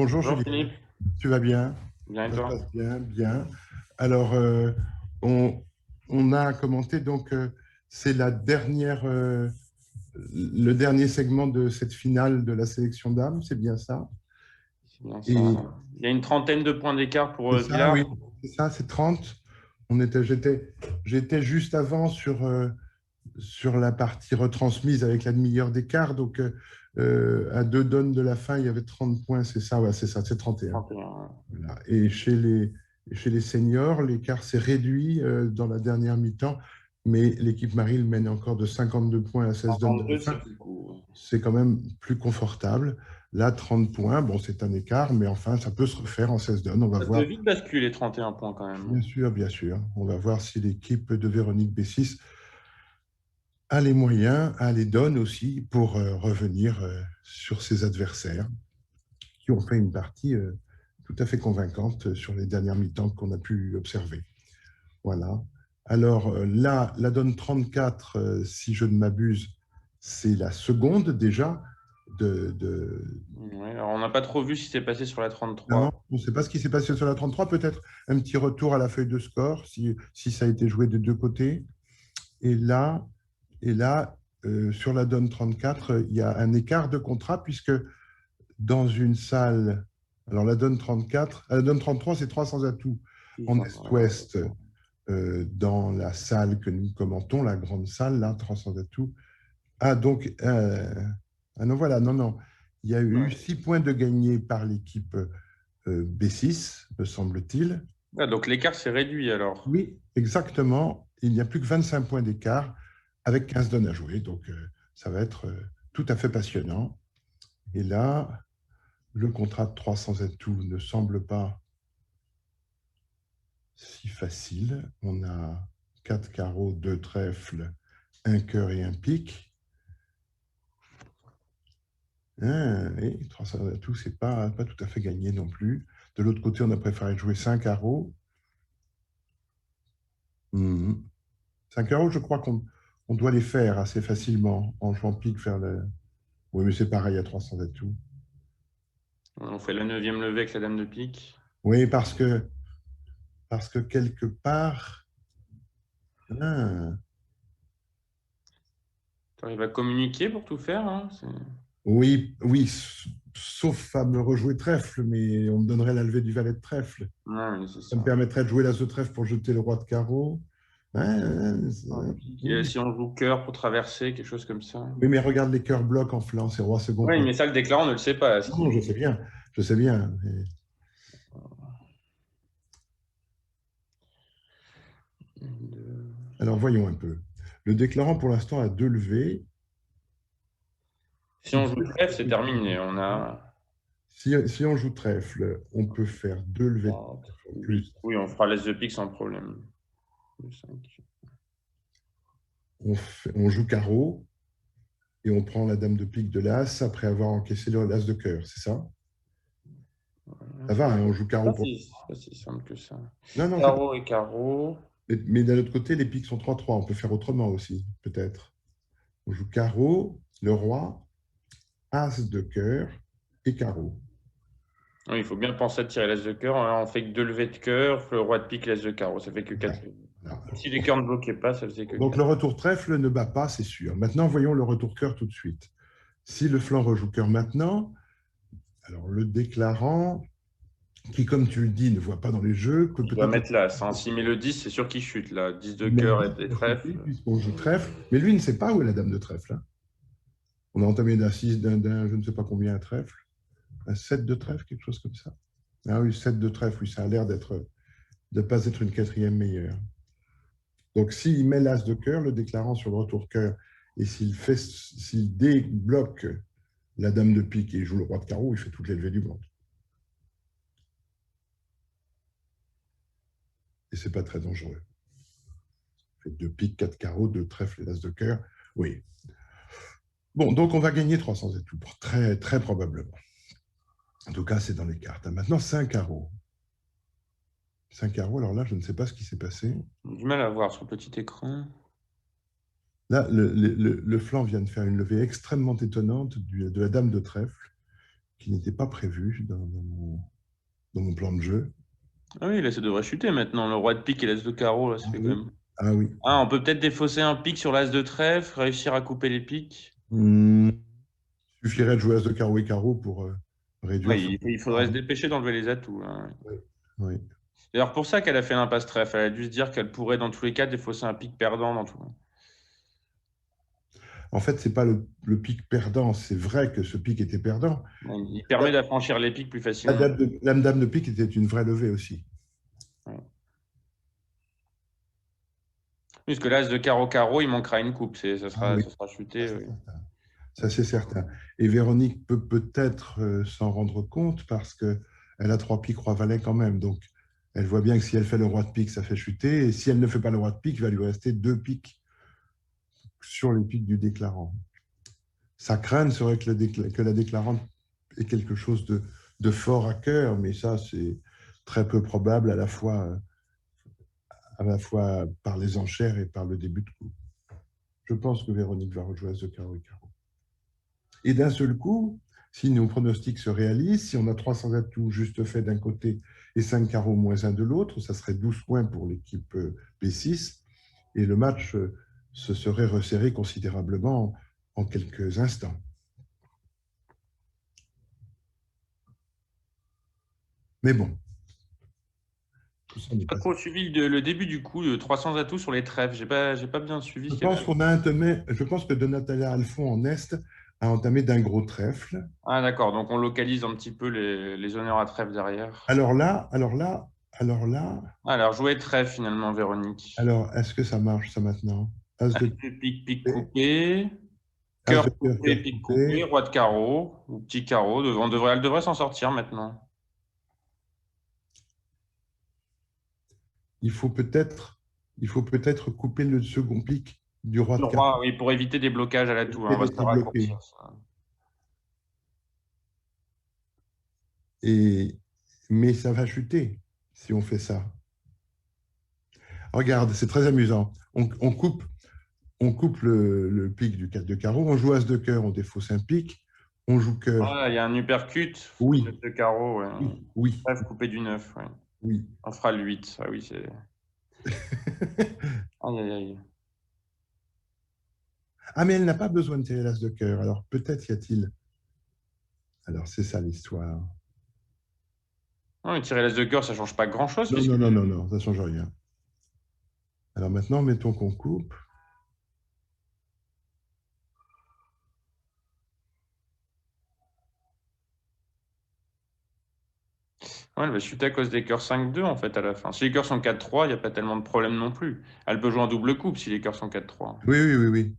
Bonjour Bonjour Julien, Philippe, tu vas bien? bien et Ça se toi? passe bien, bien. Alors, on, on a commenté, donc c'est le dernier segment de cette finale de la sélection d'âmes, c'est bien ça? C'est bien ça. Et Il y a une trentaine de points d'écart pour c'est ça, oui, Villars. c'est ça, c'est 30. J'étais juste avant sur la partie retransmise avec la demi-heure d'écart, donc à 2 donnes de la fin, il y avait 30 points, c'est ça, ouais, c'est ça, c'est 31. 31. Voilà. Et chez les seniors, l'écart s'est réduit dans la dernière mi-temps, mais l'équipe Marine mène encore de 52 points à 16 donnes de la 52, fin. c'est beaucoup. C'est quand même plus confortable. Là, 30 points, bon, c'est un écart, mais enfin, ça peut se refaire en 16 donnes. On va Ça peut voir, vite basculer 31 points quand même. bien sûr, bien sûr. On va voir si l'équipe de Véronique Bessis a les moyens, a les donne aussi pour revenir sur ses adversaires qui ont fait une partie tout à fait convaincante sur les dernières mi-temps qu'on a pu observer. Voilà. Alors là, la donne 34, si je ne m'abuse, c'est la seconde déjà de... Ouais, alors on n'a pas trop vu ce qui s'est passé sur la Non, 33. on ne sait pas ce qui s'est passé sur la 33, peut-être un petit retour à la feuille de score, si ça a été joué des deux côtés. Et là, et là sur la donne 34, il y a un écart de contrat, puisque dans une salle, alors la donne 34, la donne 33, c'est 300 atouts en est-ouest, dans la salle que nous commentons, la grande salle, là, 300 atouts. Ah, donc, ah non, voilà, non, non. Il y a eu Ouais. 6 points de gagnés par l'équipe B6, me semble-t-il. Ah, donc l'écart s'est réduit alors. Oui, exactement. Il n'y a plus que 25 points d'écart avec 15 donnes à jouer. Donc, ça va être tout à fait passionnant. Et là, le contrat de 300 atouts ne semble pas si facile. On a 4 carreaux, 2 trèfles, un cœur et un pic. Et 300 atouts, c'est pas tout à fait gagné non plus. De l'autre côté, on a préféré jouer 5 carreaux. 5 carreaux, je crois qu'on doit les faire assez facilement en jouant pique vers le... Oui, mais c'est pareil à 300 atouts. On fait la neuvième levée avec la dame de pique. Oui, parce que quelque part... ah, Tu arrives à communiquer pour tout faire, hein, oui, oui, sauf à me rejouer trèfle, mais on me donnerait la levée du valet de trèfle. Ouais, mais c'est Ça me ça. permettrait de jouer l'as de trèfle pour jeter le roi de carreau. Ouais, Un pique. Et si on joue cœur pour traverser, quelque chose comme ça. oui, mais regarde les cœurs blocs en flanc, c'est roi second Oui, pour... mais ça, le déclarant ne le sait pas. Non, je sais bien, je sais bien. Alors voyons un peu. Le déclarant pour l'instant a 2 levées. Si on joue trèfle, c'est terminé. On a Si on joue trèfle, on peut faire 2 levées de 4, trèfle en 8. plus. Oui, on fera l'as de pique sans problème. 5. On joue carreau et on prend la dame de pique de l'as après avoir encaissé l'as de cœur, c'est ça? Ça va, hein, on joue carreau pour... C'est pas si simple que ça. Non, non, c'est pas... Carreau et carreau. Mais d'un autre côté, les piques sont 3-3. On peut faire autrement aussi, peut-être. On joue carreau, le roi, as de cœur et carreau. Oui, il faut bien penser à tirer l'as de cœur. On fait que 2 levées de cœur, le roi de pique, l'as de carreau. Ça fait que 4 Voilà. levées. Voilà. Si les cœurs ne bloquaient pas, ça faisait que Donc le 4. retour trèfle ne bat pas, c'est sûr. Maintenant, voyons le retour cœur tout de suite. Si le flanc rejoue cœur maintenant, alors le déclarant, qui, comme tu le dis, ne voit pas dans les jeux, peut Il doit peut-être mettre l'as, hein. S'il met le 10, c'est sûr qu'il chute là. 10 de mettre cœur 10 et pour chuter, trèfle. puisqu'on joue trèfle. Mais lui, il ne sait pas où est la dame de trèfle, hein. On a entamé d'un 6, d'un je ne sais pas combien, un trèfle. Un 7 de trèfle, quelque chose comme ça. Ah oui, 7 de trèfle, oui, ça a l'air de ne pas être une quatrième meilleure. Donc, s'il met l'as de cœur, le déclarant sur le retour cœur, et s'il débloque la dame de pique et joue le roi de carreau, il fait toutes les levées du monde. Et c'est pas très dangereux. Il fait 2 piques, 4 carreaux, 2 trèfles et l'as de cœur. Oui. Bon, donc on va gagner 300 atouts, très, très probablement. En tout cas, c'est dans les cartes. Maintenant, 5 carreaux. 5 carreaux, alors là, je ne sais pas ce qui s'est passé. J'ai du mal à voir sur le petit écran. Là, le flanc vient de faire une levée extrêmement étonnante de la dame de trèfle, qui n'était pas prévu dans mon plan de jeu. Ah oui, là, ça devrait chuter maintenant. Le roi de pique et l'as de carreau, là, ça Ah fait quand oui. même. Ah oui. Ah, on peut peut-être défausser un pic sur l'as de trèfle, réussir à couper les pics. Il suffirait de jouer as de carreau et carreau pour réduire son Oui, il faudrait se pouvoir. dépêcher d'enlever les atouts, là, ouais. Oui. Oui. C'est d'ailleurs pour ça qu'elle a fait l'impasse trèfle. Elle a dû se dire qu'elle pourrait, dans tous les cas, défausser un pic perdant dans tout. En fait, c'est pas le pic perdant. C'est vrai que ce pic était perdant. Il permet d'affranchir les pics plus La facilement. dame de pique était une vraie levée aussi. Ouais. Puisque l'as de carreau-carreau, il manquera une coupe. Ça Ah oui, ça sera ça chuté. c'est Oui. certain. Ça, c'est certain. Et Véronique peut peut-être s'en rendre compte parce qu'elle a trois piques roi-valet quand même. Donc, elle voit bien que si elle fait le roi de pique, ça fait chuter. Et si elle ne fait pas le roi de pique, il va lui rester deux piques sur les piques du déclarant. Sa crainte serait que la déclarante ait quelque chose de fort à cœur, mais ça, c'est très peu probable à la fois par les enchères et par le début de coup. Je pense que Véronique va rejouer As de carreau et carreau. Et d'un seul coup, si nos pronostics se réalisent, si on a 300 atouts juste faits d'un côté et 5 carreaux moins un de l'autre, ça serait 12 points pour l'équipe B6 et le match se serait resserré considérablement en quelques instants. Mais bon, tout ça n'est Pas pas... trop suivi le début du coup, 300 atouts sur les trèfles. J'ai pas bien suivi Je ce qu'elle pense fait. je pense que Donatella Alphon en Est a entamé d'un gros trèfle. Ah d'accord, donc on localise un petit peu les honneurs à trèfle derrière. Ah, alors jouer trèfle finalement, Véronique. Alors, est-ce que ça marche ça maintenant? As As de de pique, pique coupé, coupé, As de cœur coupé, cœur pique coupé, coupé. roi de carreau, ou petit carreau. Elle devrait s'en sortir maintenant. Il faut peut-être couper le second pic du roi Le de carreau roi, oui, pour éviter des blocages à la tour, et hein, on va se d'être le bloqué. raccourcir, ça. Et, mais ça va chuter si on fait ça. Regarde, c'est très amusant. On coupe le pic du 4 de carreau, on joue as de cœur, on défausse un pic, on joue cœur. Ah, il y a un uppercut, Oui, tête de carreau, ouais. oui, oui, Bref, coupé du 9, ouais. oui. On fera le 8. Ah oui, c'est. Aïe, aïe, aïe. Ah, mais elle n'a pas besoin de tirer l'as de cœur. Alors peut-être y a-t-il. Alors c'est ça l'histoire. Non, mais tirer l'as de cœur, ça change pas grand-chose, Non, puisque. non, non, non, non, ça ne change rien. Alors maintenant, mettons qu'on coupe. Ouais, elle va chuter à cause des cœurs 5-2, en fait, à la fin. Si les cœurs sont 4-3, il n'y a pas tellement de problème non plus. Elle peut jouer en double coupe si les cœurs sont 4-3. Oui, oui, oui, oui.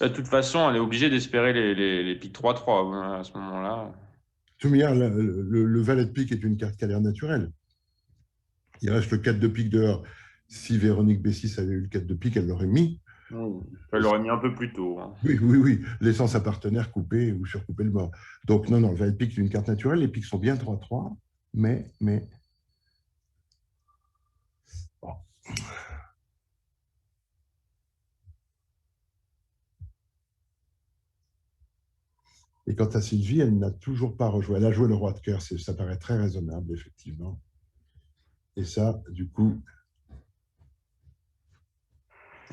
De toute façon, elle est obligée d'espérer les piques 3-3 à ce moment-là. Soumière, le valet de pique est une carte calaire naturelle. Il reste le 4 de pique dehors. Si Véronique B6 avait eu le 4 de pique, elle l'aurait mis. Oui. Elle l'aurait mis un peu plus tôt, hein. Oui, oui, oui, laissant sa partenaire couper ou surcouper le mort. Donc, non, non, le valet de pique est une carte naturelle. Les piques sont bien 3-3, mais... Bon. Et quant à Sylvie, elle n'a toujours pas rejoué. Elle a joué le roi de cœur, ça paraît très raisonnable, effectivement. Et ça, du coup,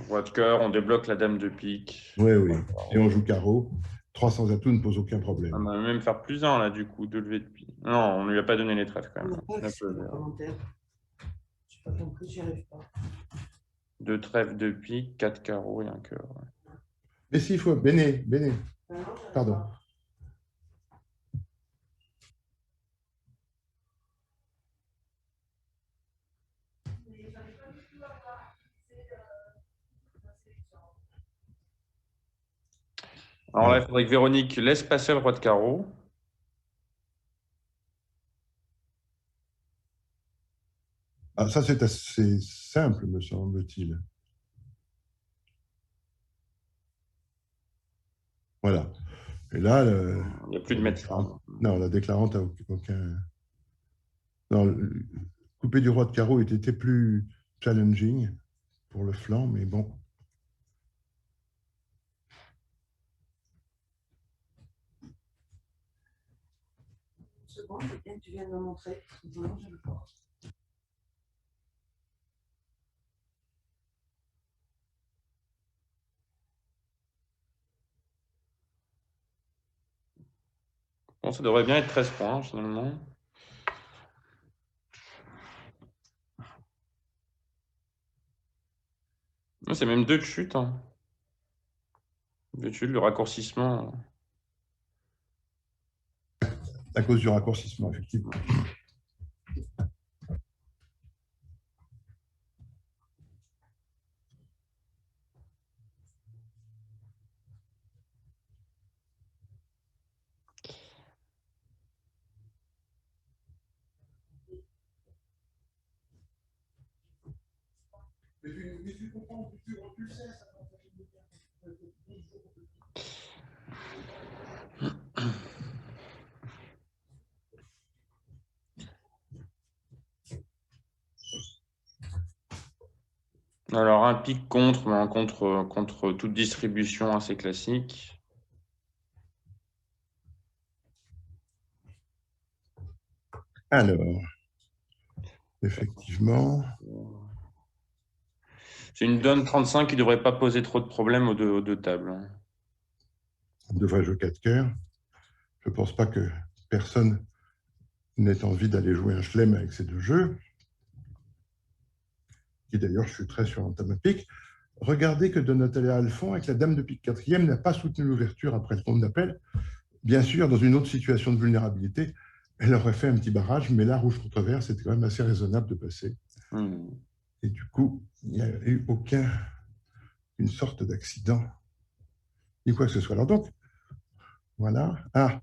Roi de cœur, on débloque la dame de pique. oui, oui. Si on joue carreau, 300 atouts ne pose aucun On problème. va même faire plus un, là, du coup, de lever de pique. Non, on ne lui a pas donné les trèfles, quand On même. n'a pas Un accès peu, aux commentaires. Je n'ai pas compris, j'y arrive pas. deux trèfles de pique, 4 carreaux et un cœur. Mais s'il faut, Béné, Ah non, j'arrive pardon. pas. Alors là, il faudrait que Véronique laisse passer le roi de carreau. Ah, ça, c'est assez simple, me semble-t-il. Voilà. Et là, Il n'y a plus de médecin. non, la déclarante n'a aucun. Non, couper du roi de carreau était plus challenging. pour le flanc, mais bon. Une seconde, c'est bien que tu viennes me montrer. Non, je le vois. Bon, ça devrait bien être 13 points, finalement. C'est même 2 de chute. Hein. 2 de chute, le raccourcissement. À cause du raccourcissement, effectivement. Alors, un pic contre, mais un contre toute distribution assez classique. Alors, effectivement. C'est une donne 35 qui ne devrait pas poser trop de problèmes aux deux tables. Hein. On devrait jouer 4 cœurs. Je ne pense pas que personne n'ait envie d'aller jouer un chelem avec ces deux jeux. Qui d'ailleurs chuterait sur l'entame à pique. Regardez que Donatella Alphon, avec la dame de pique quatrième, n'a pas soutenu l'ouverture après le compte d'appel. Bien sûr, dans une autre situation de vulnérabilité, elle aurait fait un petit barrage, mais là, rouge contre vert, c'était quand même assez raisonnable de passer. Et du coup, il n'y a eu une sorte d'accident, ni quoi que ce soit. Alors donc, voilà. Ah,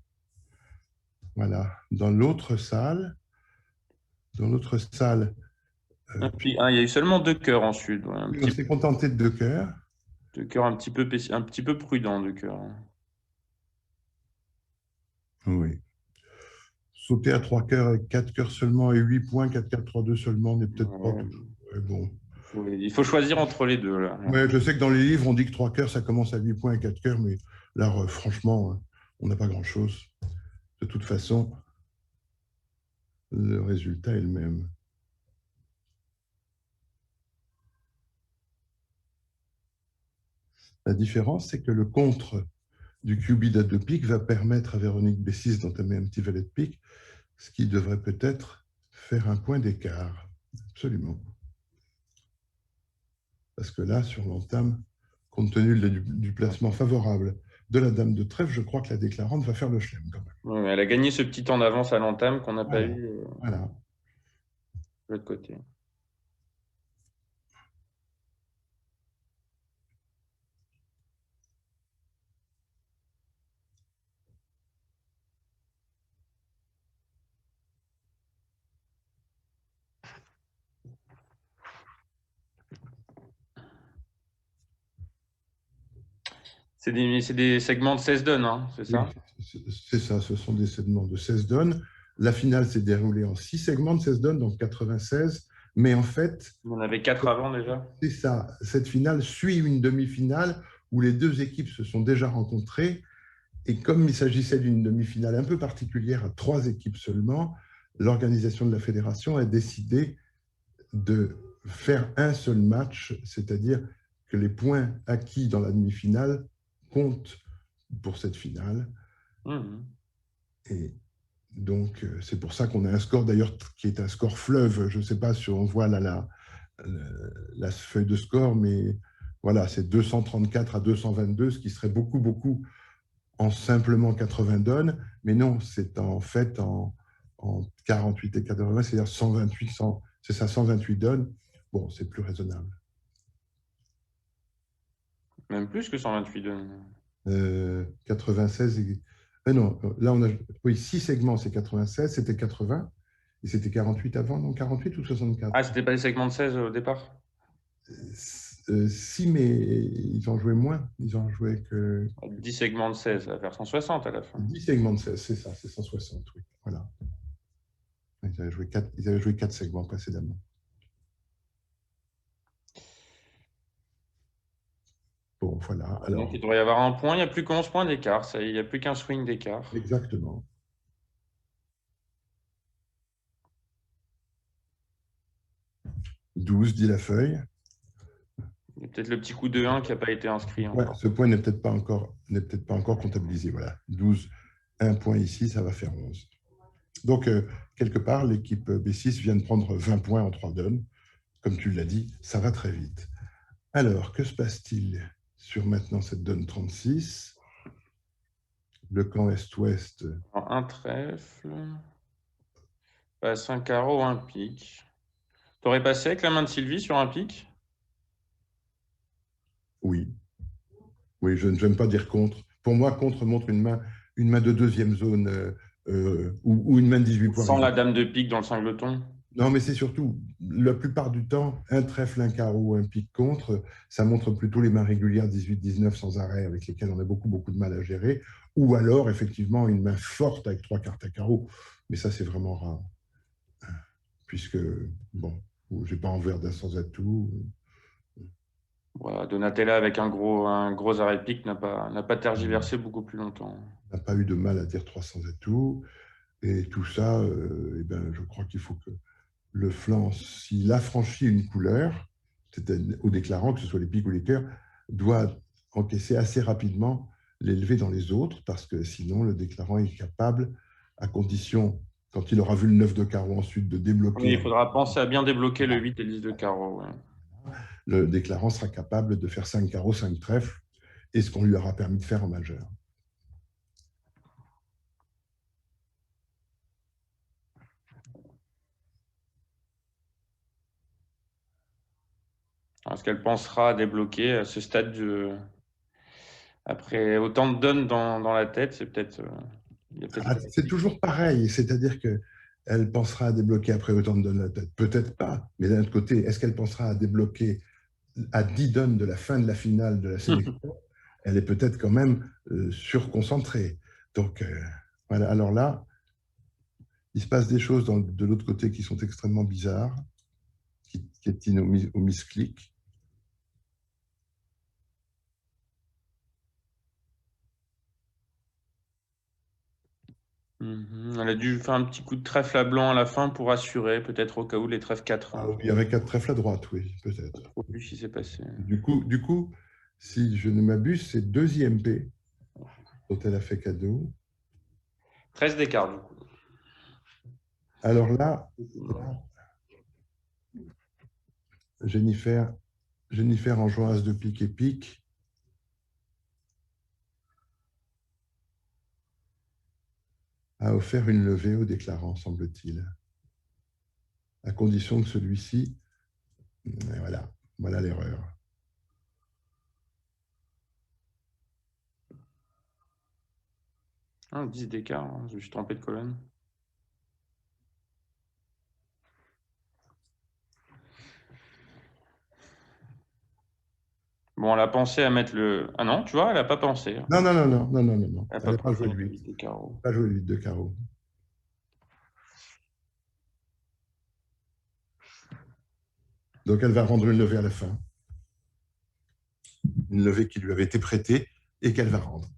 voilà. Dans l'autre salle, il y a eu seulement 2 cœurs en sud. Ouais, on s'est contenté de 2 cœurs. 2 cœurs un petit peu prudents, 2 cœurs. Oui. Sauter à 3 cœurs avec 4 cœurs seulement et 8 points, 4, 4, 3, 2 seulement n'est peut-être pas toujours. Ouais, bon. Il faut choisir entre les deux. Là. Ouais, je sais que dans les livres, on dit que 3 cœurs, ça commence à 8 points et 4 cœurs, mais là, franchement, on n'a pas grand-chose. De toute façon, le résultat est le même. La différence, c'est que le contre du QB à 2 piques va permettre à Véronique B6 d'entamer un petit valet de pique, ce qui devrait peut-être faire un point d'écart. Absolument. Parce que là, sur l'entame, compte tenu du placement favorable de la dame de trèfle, je crois que la déclarante va faire le chelem quand même. Ouais, elle a gagné ce petit temps d'avance à l'entame qu'on n'a pas eu voilà. de l'autre côté. C'est des segments de 16 donnes, hein, c'est ça? Oui, c'est ça, ce sont des segments de 16 donnes. La finale s'est déroulée en 6 segments de 16 donnes, donc 96. Mais en fait... On avait 4 avant déjà. C'est ça. Cette finale suit une demi-finale où les deux équipes se sont déjà rencontrées. Et comme il s'agissait d'une demi-finale un peu particulière à 3 équipes seulement, l'organisation de la fédération a décidé de faire un seul match, c'est-à-dire que les points acquis dans la demi-finale comptent pour cette finale. Et donc, c'est pour ça qu'on a un score d'ailleurs qui est un score fleuve. Je ne sais pas si on voit là la feuille de score, mais voilà, c'est 234 à 222, ce qui serait beaucoup, beaucoup en simplement 80 donnes. Mais non, c'est en fait en 48 et 80, c'est-à-dire 128, c'est ça, 128 donnes. Bon, c'est plus raisonnable. Même plus que 128 donnes. 96 non, là on a... Oui, 6 segments, c'est 96, c'était 80. Et c'était 48 avant, non, 48 ou 64? Ah, c'était pas des segments de 16 au départ? Si, mais ils ont joué moins. Ils ont joué que... 10 segments de 16, ça va faire 160 à la fin. 10 segments de 16, c'est ça, c'est 160, oui. Voilà. Ils avaient joué 4 segments précédemment. voilà. Donc, Alors, il devrait y avoir un point. Il n'y a plus qu'11 points d'écart. Il n'y a plus qu'un swing d'écart. exactement. « 12 » dit la feuille. Il y a peut-être le petit coup de 1 qui n'a pas été inscrit Ouais, encore. ce point n'est peut-être pas encore comptabilisé. Voilà, 12, un point ici, ça va faire 11. Donc, quelque part, l'équipe B6 vient de prendre 20 points en 3 donnes. Comme tu l'as dit, ça va très vite. Alors, que se passe-t-il sur maintenant cette donne 36? Le camp Est-Ouest. Un trèfle. Passe un carreau, un pique. Tu aurais passé avec la main de Sylvie sur un pique? Oui. Oui, je n'aime pas dire contre. Pour moi, contre montre une main de deuxième zone ou une main de 18 points. Sans la dame de pique dans le singleton? Non, mais c'est surtout, la plupart du temps, un trèfle, un carreau, un pique contre, ça montre plutôt les mains régulières 18-19 sans arrêt, avec lesquelles on a beaucoup de mal à gérer, ou alors, effectivement, une main forte avec 3 cartes à carreau. Mais ça, c'est vraiment rare. Puisque, bon, j'ai pas envers d'un sans atout. Voilà, Donatella avec un gros arrêt de pique n'a pas tergiversé beaucoup plus longtemps. N'a pas eu de mal à dire 300 atouts. Et tout ça, eh ben, je crois qu'il faut que le flanc, s'il affranchit une couleur, c'est-à-dire au déclarant, que ce soit les piques ou les cœurs, doit encaisser assez rapidement l'élever dans les autres, parce que sinon, le déclarant est capable, à condition, quand il aura vu le 9 de carreau ensuite, de débloquer. Oui, il faudra penser à bien débloquer le 8 et le 10 de carreau. Ouais. Le déclarant sera capable de faire 5 carreaux, 5 trèfles, et ce qu'on lui aura permis de faire en majeur. Est-ce qu'elle pensera à débloquer à ce stade après autant de donnes dans la tête, c'est peut-être. C'est toujours pareil, c'est-à-dire qu'elle pensera à débloquer après autant de donnes de la tête. Peut-être pas, mais d'un autre côté, est-ce qu'elle pensera à débloquer à 10 donnes de la fin de la finale de la sélection? Elle est peut-être quand même surconcentrée. Donc, voilà. Alors là, il se passe des choses de l'autre côté qui sont extrêmement bizarres, qui est au misclic. Elle a dû faire un petit coup de trèfle à blanc à la fin pour assurer, peut-être au cas où les trèfles 4. Ah, il y avait 4 trèfles à droite, oui, peut-être. Au vu ce qui s'est passé. Du coup, si je ne m'abuse, c'est 2 IMP dont elle a fait cadeau. 13 d'écart, du coup. Alors là, Jennifer en jouant as de pique et pique. A offert une levée au déclarant, semble-t-il, à condition que celui-ci... Voilà l'erreur. Ah, 10 d'écart, hein, je me suis trompé de colonne. Bon, elle a pensé à mettre le... Ah non, tu vois, elle n'a pas pensé. Non. Elle n'a Elle n'a pas joué pensé le à 8. de carreau. Pas joué le 8 de carreau. Donc, elle va rendre une levée à la fin. Une levée qui lui avait été prêtée et qu'elle va rendre.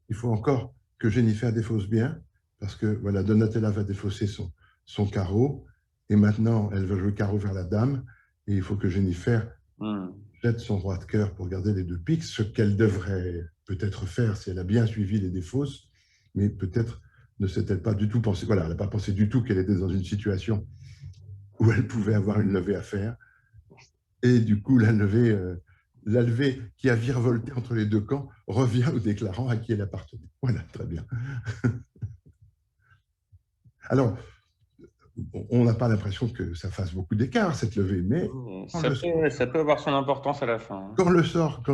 Il faut encore que Jennifer défausse bien, parce que voilà, Donatella va défausser son carreau, et maintenant, elle va jouer carreau vers la dame, et il faut que Jennifer jette son roi de cœur pour garder les deux piques, ce qu'elle devrait peut-être faire si elle a bien suivi les défausses, mais peut-être ne s'est-elle pas du tout pensé, voilà, elle n'a pas pensé du tout qu'elle était dans une situation où elle pouvait avoir une levée à faire. Et du coup, la levée qui a virevolté entre les deux camps revient au déclarant à qui elle appartenait. Voilà, très bien. Alors, on n'a pas l'impression que ça fasse beaucoup d'écart, cette levée, mais Ça peut avoir son importance à la fin. Hein. quand le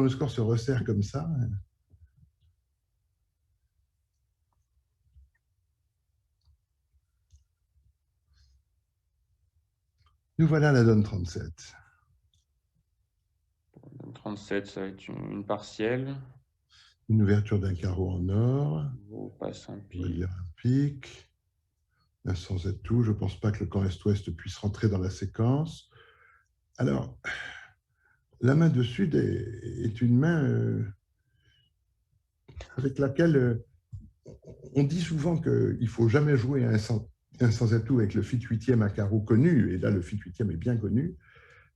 score se resserre comme ça, nous voilà à la donne 37. 37, ça va être une partielle. Une ouverture d'un carreau en or. On passe un On va pic. dire un pic. Un sans atout. Je ne pense pas que le camp Est-Ouest puisse rentrer dans la séquence. Alors, la main de Sud est une main avec laquelle on dit souvent qu'il ne faut jamais jouer un sans atout avec le fit 8e à carreau connu. Et là, le fit 8e est bien connu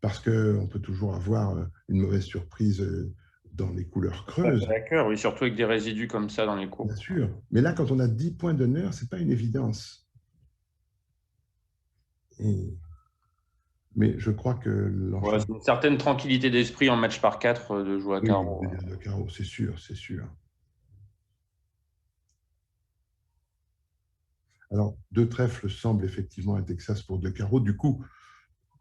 parce qu'on peut toujours avoir une mauvaise surprise dans les couleurs creuses. D'accord, oui, surtout avec des résidus comme ça dans les courbes. Bien sûr. Mais là, quand on a 10 points d'honneur, ce n'est pas une évidence. Mais je crois que c'est une certaine tranquillité d'esprit en match par 4 de jouer à carreau. Oui, de carreau, c'est sûr, c'est sûr. Alors, deux trèfles semblent effectivement un Texas pour deux carreaux. Du coup,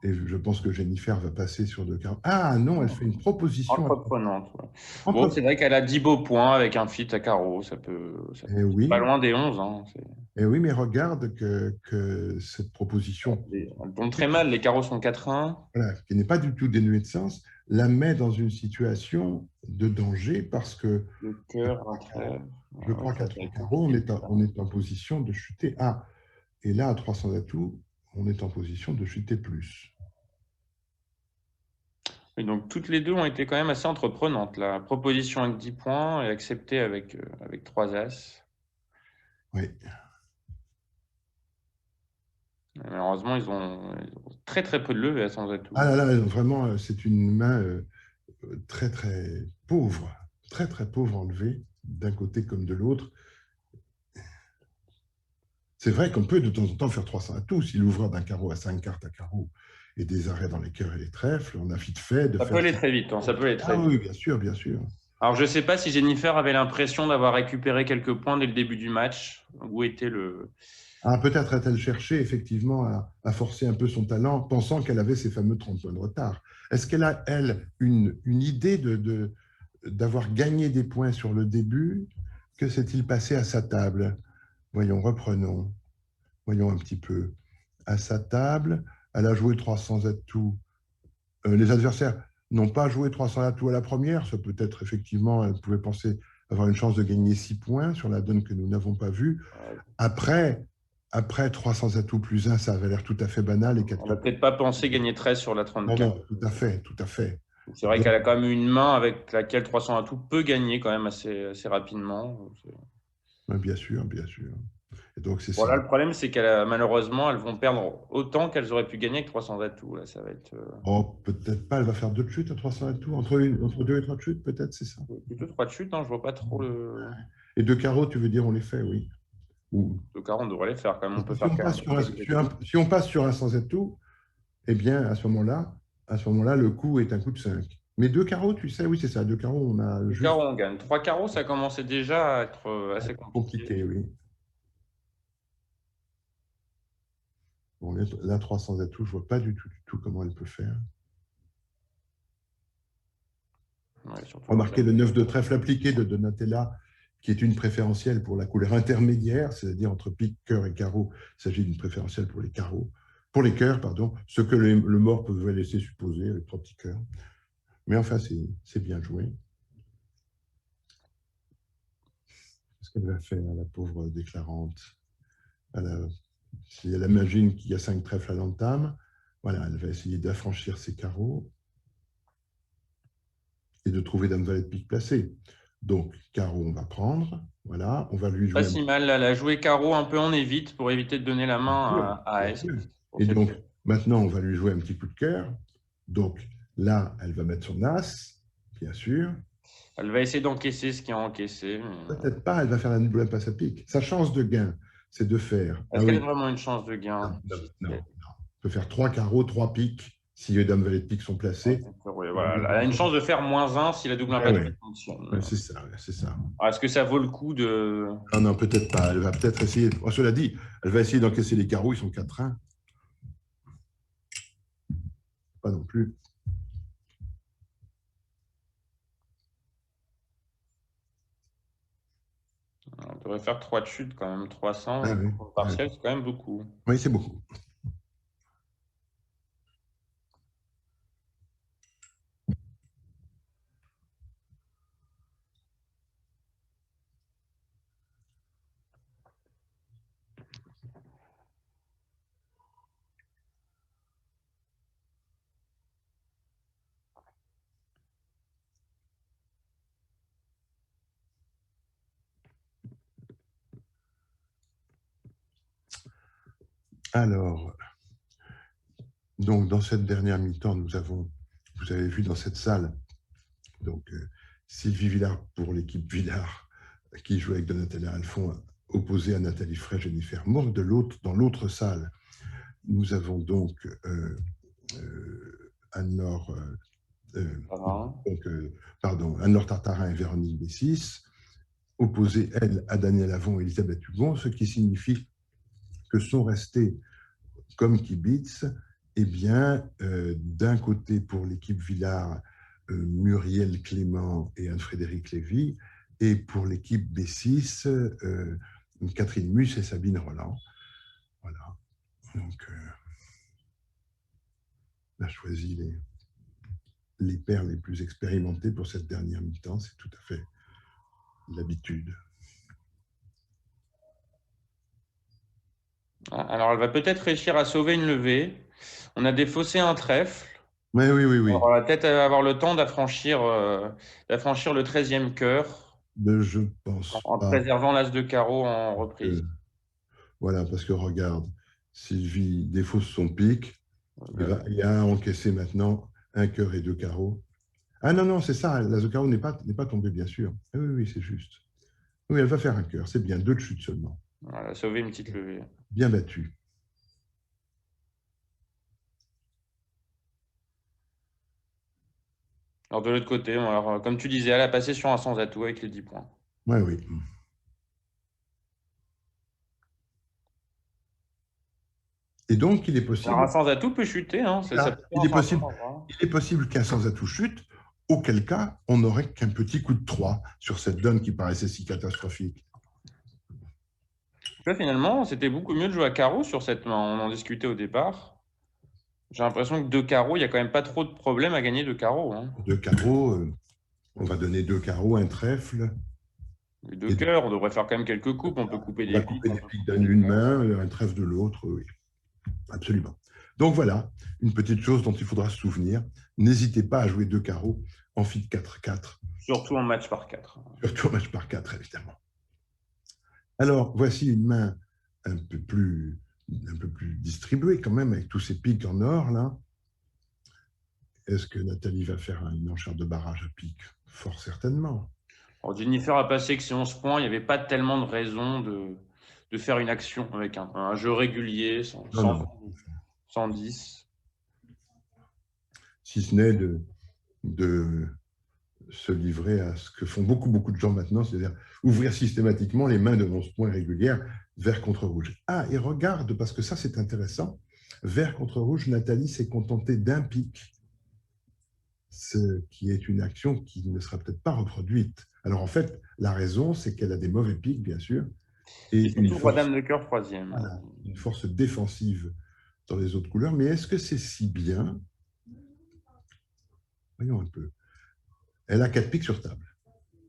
et je pense que Jennifer va passer sur deux carreaux. Ah non, elle fait une proposition. Entreprenante. Ouais. Bon, c'est vrai qu'elle a 10 beaux points avec un fit à carreau. Ça peut oui. pas loin des 11. Hein. Et oui, mais regarde que cette proposition. Elle tombe très mal, les carreaux sont 4-1. Voilà, qui n'est pas du tout dénuée de sens, la met dans une situation de danger parce que. Le cœur, un trèfle. Je crois qu'à 3 carreaux, on est en position de chuter. Ah, et là, à 300 atouts, on est en position de chuter plus. Et donc, toutes les deux ont été quand même assez entreprenantes. La proposition avec 10 points et acceptée avec 3 As. Oui. Malheureusement, ils ont très très peu de levées à sans atout. Ah là là, vraiment, c'est une main très très pauvre en levée, d'un côté comme de l'autre. C'est vrai qu'on peut de temps en temps faire 300 atouts. Si l'ouvreur d'un carreau a 5 cartes à carreau et des arrêts dans les cœurs et les trèfles, on a vite fait. Ça peut aller très vite. Hein, ça peut aller très vite. Oui, bien sûr, bien sûr. Alors, je ne sais pas si Jennifer avait l'impression d'avoir récupéré quelques points dès le début du match. Où était le… Ah, peut-être a-t-elle cherché effectivement à forcer un peu son talent, pensant qu'elle avait ses fameux 30 points de retard. Est-ce qu'elle a, elle, une idée d'avoir gagné des points sur le début? Que s'est-il passé à sa table? Voyons, reprenons. Voyons un petit peu. À sa table, elle a joué 300 atouts. Les adversaires n'ont pas joué 300 atouts à la première. Ça peut être effectivement, elle pouvait penser avoir une chance de gagner 6 points sur la donne que nous n'avons pas vue. Après 300 atouts plus 1, ça avait l'air tout à fait banal. On n'a peut-être pas pensé gagner 13 sur la 34. Non, tout à fait, tout à fait. C'est vrai qu'elle a quand même une main avec laquelle 300 atouts peut gagner quand même assez rapidement. Bien sûr, bien sûr. Et donc, voilà, le problème, c'est qu'elle malheureusement, elles vont perdre autant qu'elles auraient pu gagner avec 300 atouts. Là, ça va être… Oh, peut-être pas, elle va faire 2 chutes à 300 atouts, entre 2 et 3 chutes, peut-être, c'est ça. Plutôt 3 de chutes, hein, je vois pas trop le… Et 2 carreaux, tu veux dire, on les fait, oui. Ou… 2 carreaux, on devrait les faire quand même. On peut si, on passe sur un sans atout, eh bien, à ce moment-là, le coup est un coup de 5. Mais 2 carreaux, tu sais, oui, c'est ça. 2 carreaux, on a… 2 carreaux, on gagne. 3 carreaux, ça commençait déjà à être assez compliqué, oui. Bon, là, 300 atouts, je ne vois pas du tout comment elle peut faire. Ouais, remarquez le 9 de trèfle appliqué de Donatella, qui est une préférentielle pour la couleur intermédiaire, c'est-à-dire entre pique, cœur et carreau. Il s'agit d'une préférentielle pour les carreaux, pour les cœurs, pardon, ce que le mort pouvait laisser supposer avec 3 petits cœurs. Mais enfin, c'est bien joué. Qu'est-ce qu'elle va faire, la pauvre déclarante? Si elle imagine qu'il y a 5 trèfles à l'entame, voilà, elle va essayer d'affranchir ses carreaux et de trouver dame valet de pique placée. Donc, carreau, on va prendre. Voilà, on va lui jouer. Pas si mal, elle a joué carreau un peu en évite pour éviter de donner la main à S. Et donc, maintenant, on va lui jouer un petit coup de cœur. Donc, Là, elle va mettre son as, bien sûr. Elle va essayer d'encaisser ce qui a encaissé. Peut-être pas, elle va faire la double passe à pique. Sa chance de gain, c'est de faire. Ah Est-ce qu'elle a oui, vraiment une chance de gain? non, non, non. On peut faire 3 carreaux, 3 piques, si les dames valet de pique sont placées. Oui, voilà. Elle a une chance de faire -1 si la double Ouais, impasse ouais. fonctionne. Ouais, c'est ça, ouais, c'est ça. Est-ce que ça vaut le coup de... Non, non, peut-être pas. Elle va peut-être essayer. Bon, cela dit, elle va essayer d'encaisser les carreaux, ils sont 4-1. Pas non plus. On devrait faire 3 de chute quand même. 300 Ah, oui, partiel, c'est quand même beaucoup. oui, c'est beaucoup. Alors, donc, dans cette dernière mi-temps, vous avez vu dans cette salle, donc, Sylvie Villard pour l'équipe Villard, qui joue avec Donatella Alphon, opposée à Nathalie Frey, Jennifer Morgue. Dans l'autre salle, nous avons donc Anne-Laure Anne-Laure Tartarin et Véronique Bessis, opposées, elles, à Daniel Avon et Elisabeth Hugon, ce qui signifie que sont restés comme kibitz, eh bien, d'un côté pour l'équipe Villard, Muriel Clément et Anne-Frédéric Lévy, et pour l'équipe B6, Catherine Mus et Sabine Roland. Voilà. Donc, on a choisi les paires les plus expérimentés pour cette dernière mi-temps. C'est tout à fait l'habitude. Alors, elle va peut-être réussir à sauver une levée. On a défaussé un trèfle. Oui, oui, oui, oui. Alors, on va peut-être avoir le temps d'affranchir le 13e cœur Je pense en pas. préservant l'as de carreau en reprise. Voilà, parce que regarde, Sylvie défausse son pic. Il y a à encaisser maintenant un cœur et 2 carreaux. Ah non, non, c'est ça, l'as de carreau n'est pas tombé, bien sûr. Ah, oui, oui, c'est juste. Oui, elle va faire un cœur, c'est bien, 2 de chute seulement. Voilà, sauver une petite levée. Bien battu. Alors, de l'autre côté, alors, comme tu disais, elle a passé sur un sans atout avec les 10 points. Oui, oui. Et donc, il est possible. Alors, un sans atout peut chuter. Hein, Il est possible qu'un sans atout chute, auquel cas, on n'aurait qu'un petit coup de 3 sur cette donne qui paraissait si catastrophique. Là, finalement, c'était beaucoup mieux de jouer à carreau sur cette main. On en discutait au départ. J'ai l'impression que 2 carreaux, il n'y a quand même pas trop de problème à gagner 2 carreaux. Hein. 2 carreaux, on va donner 2 carreaux, un trèfle. 2 cœurs, on devrait faire quand même quelques coupes. On peut couper des piques. On va couper des piques d'une main, un trèfle de l'autre, oui. Absolument. Donc voilà, une petite chose dont il faudra se souvenir. N'hésitez pas à jouer 2 carreaux en fit 4-4. Surtout en match par 4. Surtout en match par 4, évidemment. Alors, voici une main un peu plus distribuée quand même, avec tous ces pics en or, là. Est-ce que Nathalie va faire une enchère de barrage à pique? Fort certainement. Alors, Jennifer a passé que c'est 11 points. Il n'y avait pas tellement de raison de faire une action avec un jeu régulier, sans 10. Si ce n'est de se livrer à ce que font beaucoup de gens maintenant, c'est-à-dire ouvrir systématiquement les mains de 11 points régulières, vert contre rouge. Ah, et regarde, parce que ça c'est intéressant, vert contre rouge, Nathalie s'est contentée d'un pic, ce qui est une action qui ne sera peut-être pas reproduite. Alors en fait, la raison, c'est qu'elle a des mauvais pics, bien sûr, et une force, dame de cœur, 3e. Voilà, une force défensive dans les autres couleurs. Mais est-ce que c'est si bien? Voyons un peu. Elle a 4 pics sur table.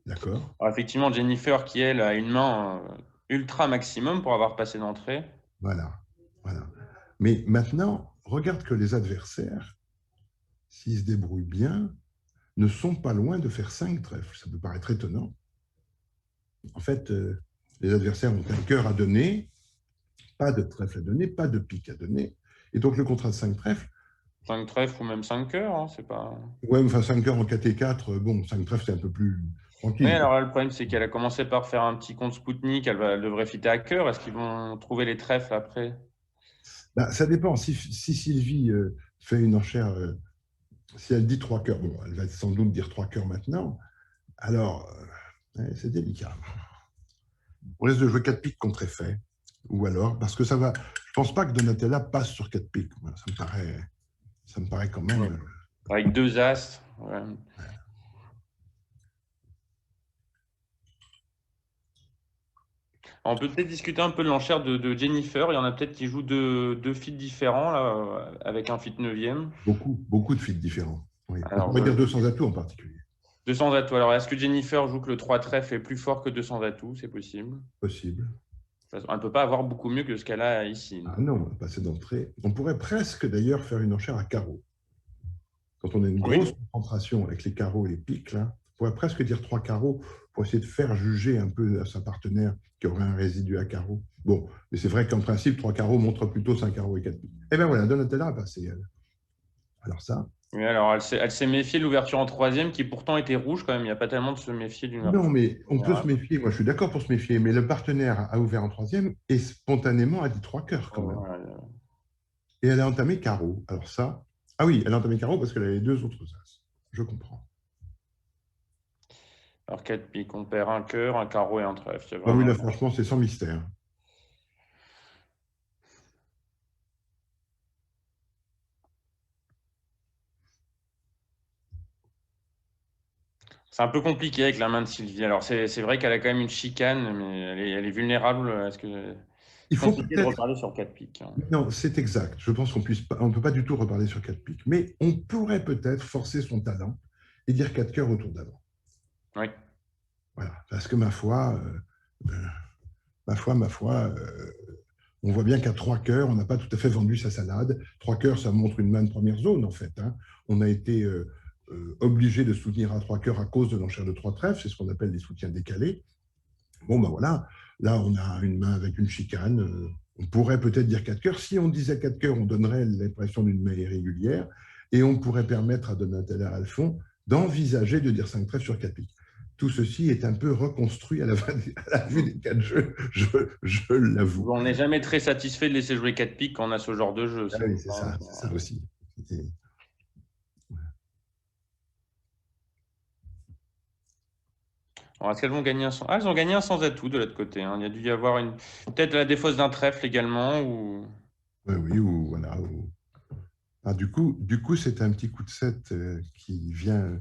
D'accord. Effectivement, Jennifer, qui elle a une main ultra maximum pour avoir passé d'entrée. Voilà. Mais maintenant, regarde que les adversaires, s'ils se débrouillent bien, ne sont pas loin de faire 5 trèfles. Ça peut paraître étonnant. En fait, les adversaires ont un cœur à donner, pas de trèfle à donner, pas de pique à donner. Et donc, le contrat de 5 trèfles 5 trèfles ou même 5 cœurs, hein, c'est pas… Ouais, enfin 5 cœurs en 4 et 4, bon, 5 trèfles, c'est un peu plus Oui, tranquille. alors là, le problème, c'est qu'elle a commencé par faire un petit compte Spoutnik, elle devrait fitter à cœur. Est-ce qu'ils vont trouver les trèfles après? Ben, ça dépend. Si Sylvie fait une enchère, si elle dit 3 cœurs, bon, elle va sans doute dire 3 cœurs maintenant, alors ouais, c'est délicat. On risque de jouer 4 piques contre effet. Ou alors, parce que ça va. Je pense pas que Donatella passe sur 4 piques. Voilà, ça me paraît quand même. Avec 2 as. Ouais. On peut peut-être discuter un peu de l'enchère de Jennifer. Il y en a peut-être qui jouent deux feats différents, là, avec un feat 9e. Beaucoup de feats différents. Oui. On Alors, pourrait dire 200 atouts en particulier. 200 atouts. Alors, est-ce que Jennifer joue que le 3 trèfle est plus fort que 200 atouts? C'est possible. Possible. On ne peut pas avoir beaucoup mieux que ce qu'elle a ici. Ah non, on va passer d'entrée. On pourrait presque d'ailleurs faire une enchère à carreaux. Quand on a une grosse concentration avec les carreaux et les piques, là, on pourrait presque dire 3 carreaux pour essayer de faire juger un peu à sa partenaire qui aurait un résidu à carreaux. Bon, mais c'est vrai qu'en principe, 3 carreaux montrent plutôt 5 carreaux et 4 piques. Eh bien voilà, Donatella a passé, elle. Alors ça. Oui, alors elle s'est méfiée de l'ouverture en 3e qui pourtant était rouge quand même. Il n'y a pas tellement de se méfier d'une ouverture. Non, mais on peut se méfier. Moi, je suis d'accord pour se méfier. Mais le partenaire a ouvert en 3e et spontanément a dit 3 cœurs quand même. Et elle a entamé carreau. Alors ça. Ah oui, elle a entamé carreau parce qu'elle avait 2 autres as. Je comprends. Alors 4 piques, on perd un cœur, un carreau et un trèfle. Ah oui, là, franchement, c'est sans mystère. C'est un peu compliqué avec la main de Sylvie. Alors, c'est vrai qu'elle a quand même une chicane, mais elle est vulnérable. Est-ce que Il faut compliqué de reparler sur 4 piques, hein. Non, c'est exact. Je pense qu'on ne peut pas du tout reparler sur 4 piques. Mais on pourrait peut-être forcer son talent et dire 4 cœurs autour d'avant. Oui. Voilà. Parce que ma foi, on voit bien qu'à 3 cœurs, on n'a pas tout à fait vendu sa salade. 3 cœurs, ça montre une main de première zone, en fait, hein. On a été obligé de soutenir à 3 cœurs à cause de l'enchère de 3 trèfles. C'est ce qu'on appelle des soutiens décalés. Bon, ben voilà. Là, on a une main avec une chicane. On pourrait peut-être dire 4 cœurs. Si on disait 4 cœurs, on donnerait l'impression d'une main irrégulière et on pourrait permettre à Donatella Alphon d'envisager de dire 5 trèfles sur 4 piques. Tout ceci est un peu reconstruit à la vue des 4 jeux, je l'avoue. On n'est jamais très satisfait de laisser jouer 4 piques quand on a ce genre de jeu. Ah oui, c'est ça aussi. Est-ce qu'elles vont gagner un sans… Ah, elles ont gagné un sans atout de l'autre côté, hein. Il y a dû y avoir peut-être la défausse d'un trèfle également. Ou… Oui, ou voilà. Ah, du coup, c'est un petit coup de 7 qui vient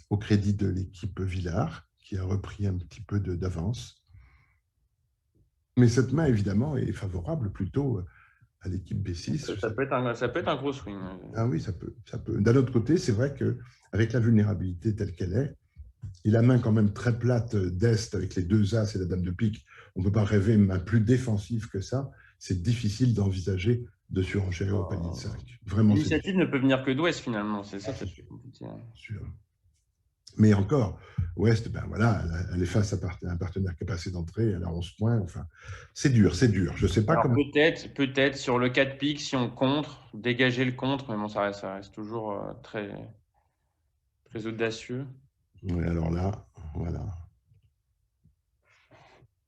au crédit de l'équipe Villard, qui a repris un petit peu d'avance. Mais cette main, évidemment, est favorable plutôt à l'équipe B6. Ça peut être un gros swing. Ah oui, ça peut. D'un autre côté, c'est vrai qu'avec la vulnérabilité telle qu'elle est, et la main quand même très plate d'Est avec les 2 As et la Dame de pique, on ne peut pas rêver une main plus défensive que ça. C'est difficile d'envisager de surenchérir au palier de 5. Vraiment. L'initiative ne peut venir que d'Ouest finalement. C'est ça, c'est compliqué. Sûr. Mais encore, Ouest, ben voilà, elle est face à un partenaire qui est passé d'entrée, elle a 11 points. Enfin, c'est dur. Je ne sais pas alors comment. Peut-être sur le 4 piques, si on contre, dégager le contre, mais bon, ça reste toujours très, très audacieux. Oui, alors là, voilà.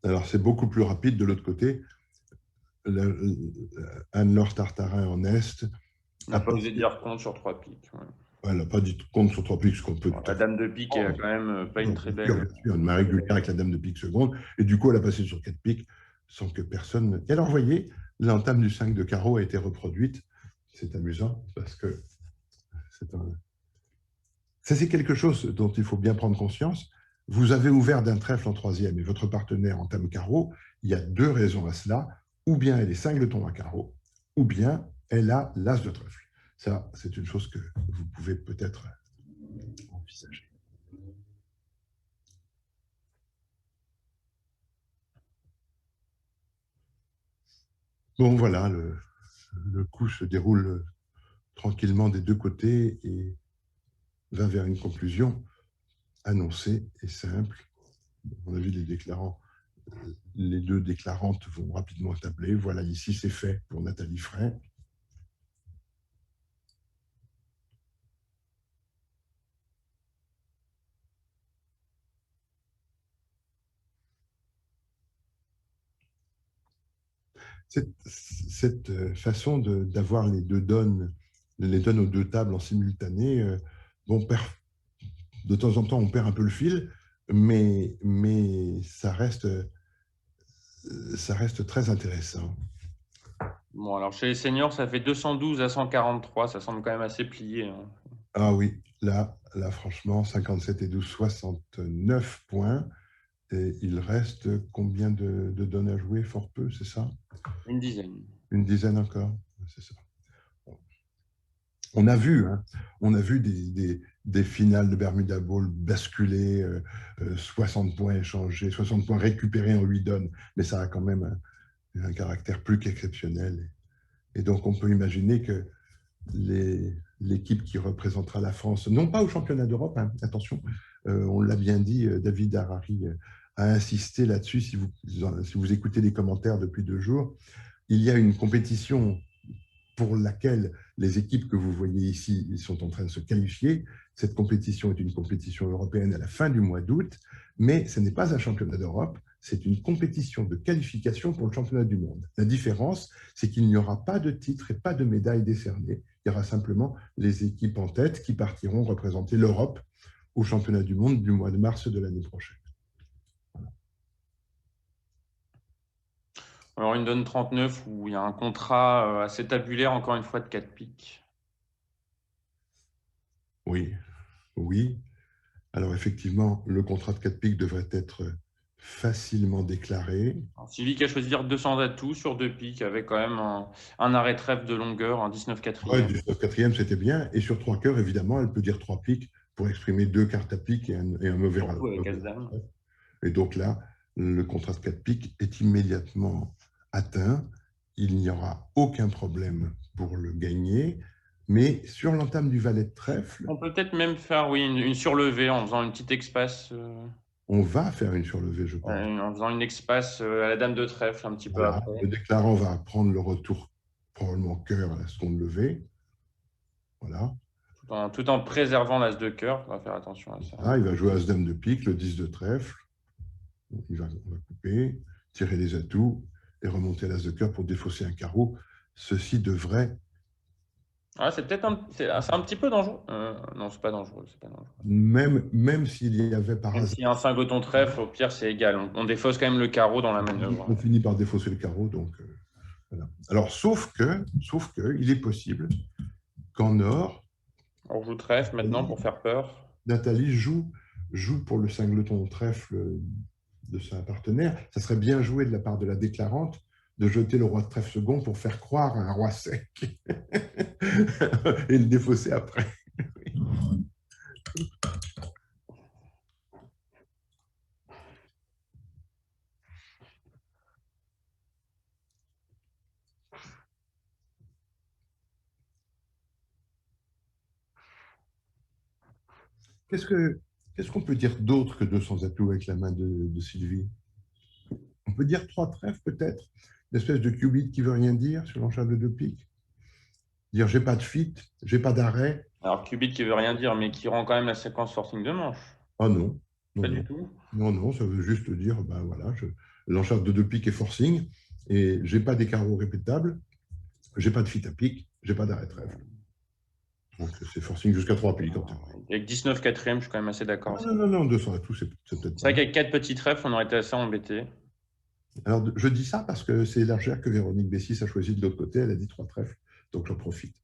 Alors, c'est beaucoup plus rapide de l'autre côté. Anne-Laure Tartarin en Est. On n'a pas osé dire contre sur 3 piques. Ouais. Elle n'a pas dit contre sur 3 piques, ce qu'on peut. La Dame de pique est quand même pas une très belle. Bien sûr, une main régulière avec la Dame de pique seconde. Et du coup, elle a passé sur 4 piques sans que personne. Et alors, vous voyez, l'entame du 5 de carreau a été reproduite. C'est amusant parce que ça, c'est quelque chose dont il faut bien prendre conscience. Vous avez ouvert d'un trèfle en 3e et votre partenaire entame carreau. Il y a 2 raisons à cela. Ou bien elle est cingleton à carreau, ou bien elle a l'as de trèfle. Ça, c'est une chose que vous pouvez peut-être envisager. Bon, voilà, le coup se déroule tranquillement des 2 côtés et va vers une conclusion annoncée et simple. On a vu les déclarants, les 2 déclarantes vont rapidement tabler. Voilà, ici, c'est fait pour Nathalie Frey. Cette façon d'avoir les donnes aux deux tables en simultané, bon, de temps en temps, on perd un peu le fil, mais ça reste très intéressant. Bon, alors chez les seniors, ça fait 212 à 143. Ça semble quand même assez plié, hein. Ah oui, là franchement, 57 et 12, 69 points. Et il reste combien de donnes à jouer? Fort peu, c'est ça? Une dizaine. Une dizaine encore, c'est ça. On a vu des finales de Bermuda Bowl basculer, 60 points échangés, 60 points récupérés en 8 donnes, mais ça a quand même un caractère plus qu'exceptionnel. Et donc, on peut imaginer que l'équipe qui représentera la France, non pas au championnat d'Europe, hein, attention, on l'a bien dit, David Harari a insisté là-dessus, si vous écoutez les commentaires depuis 2 jours, il y a une compétition pour laquelle les équipes que vous voyez ici sont en train de se qualifier. Cette compétition est une compétition européenne à la fin du mois d'août, mais ce n'est pas un championnat d'Europe, c'est une compétition de qualification pour le championnat du monde. La différence, c'est qu'il n'y aura pas de titre et pas de médaille décernée. Il y aura simplement les équipes en tête qui partiront représenter l'Europe au championnat du monde du mois de mars de l'année prochaine. Alors une donne 39 où il y a un contrat assez tabulaire, encore une fois, de 4 piques. Oui, oui. Alors effectivement, le contrat de 4 piques devrait être facilement déclaré. Alors, Civic a choisi 200 atouts sur 2 piques avec quand même un arrêt trèfle de longueur, un 19 Ouais, quatrième. 19 quatrième, c'était bien. Et sur 3 cœurs, évidemment, elle peut dire 3 piques pour exprimer 2 cartes à pique et un mauvais Surtout avec As-Dame. Et donc là, le contrat de 4 piques est immédiatement atteint. Il n'y aura aucun problème pour le gagner. Mais sur l'entame du valet de trèfle, On peut peut-être même faire, oui, une surlevée en faisant une petite expasse. on va faire une surlevée, je pense. En faisant une expasse à la dame de trèfle un petit peu Voilà. après. Le déclarant va prendre le retour, probablement cœur à la seconde levée. Voilà. Tout en préservant l'as de cœur. On va faire attention à ça. Ah, il va jouer As-Dame de pique, le 10 de trèfle. On va couper, tirer les atouts et remonter l'as de cœur pour défausser un carreau. Ceci devrait, Ah, c'est peut-être c'est un petit peu dangereux. Non, c'est pas dangereux. C'est pas dangereux. même s'il y avait par Même hasard, s'il y a un cinqueton trèfle, au pire, c'est égal. On défausse quand même le carreau dans la manœuvre. on finit par défausser le carreau. Donc, voilà. Alors, sauf que, il est possible qu'en or, On joue trèfle maintenant pour faire peur. Nathalie joue pour le singleton trèfle de sa partenaire. Ça serait bien joué de la part de la déclarante de jeter le roi de trèfle second pour faire croire à un roi sec et le défausser après. Qu'est-ce qu'on peut dire d'autre que 200 atouts avec la main de Sylvie? On peut dire 3 trèfles peut-être, une espèce de qubit qui veut rien dire sur l'enchère de 2 piques. Dire j'ai pas de fit, j'ai pas d'arrêt. Alors, qubit qui veut rien dire, mais qui rend quand même la séquence forcing de manche. Ah non, Pas non, du non. tout. Non, ça veut juste dire, ben voilà, l'enchère de 2 piques est forcing et j'ai pas des carreaux répétables, j'ai pas de fit à pique, j'ai pas d'arrêt trèfle. Donc c'est forcing jusqu'à 3 piques. Avec 19 quatrième, je suis quand même assez d'accord. Non, 200 atouts, c'est peut-être. C'est vrai qu'avec 4 petits trèfles, on aurait été assez embêtés. Alors, je dis ça parce que c'est élargir que Véronique Bessis a choisi de l'autre côté. Elle a dit 3 trèfles, donc j'en profite.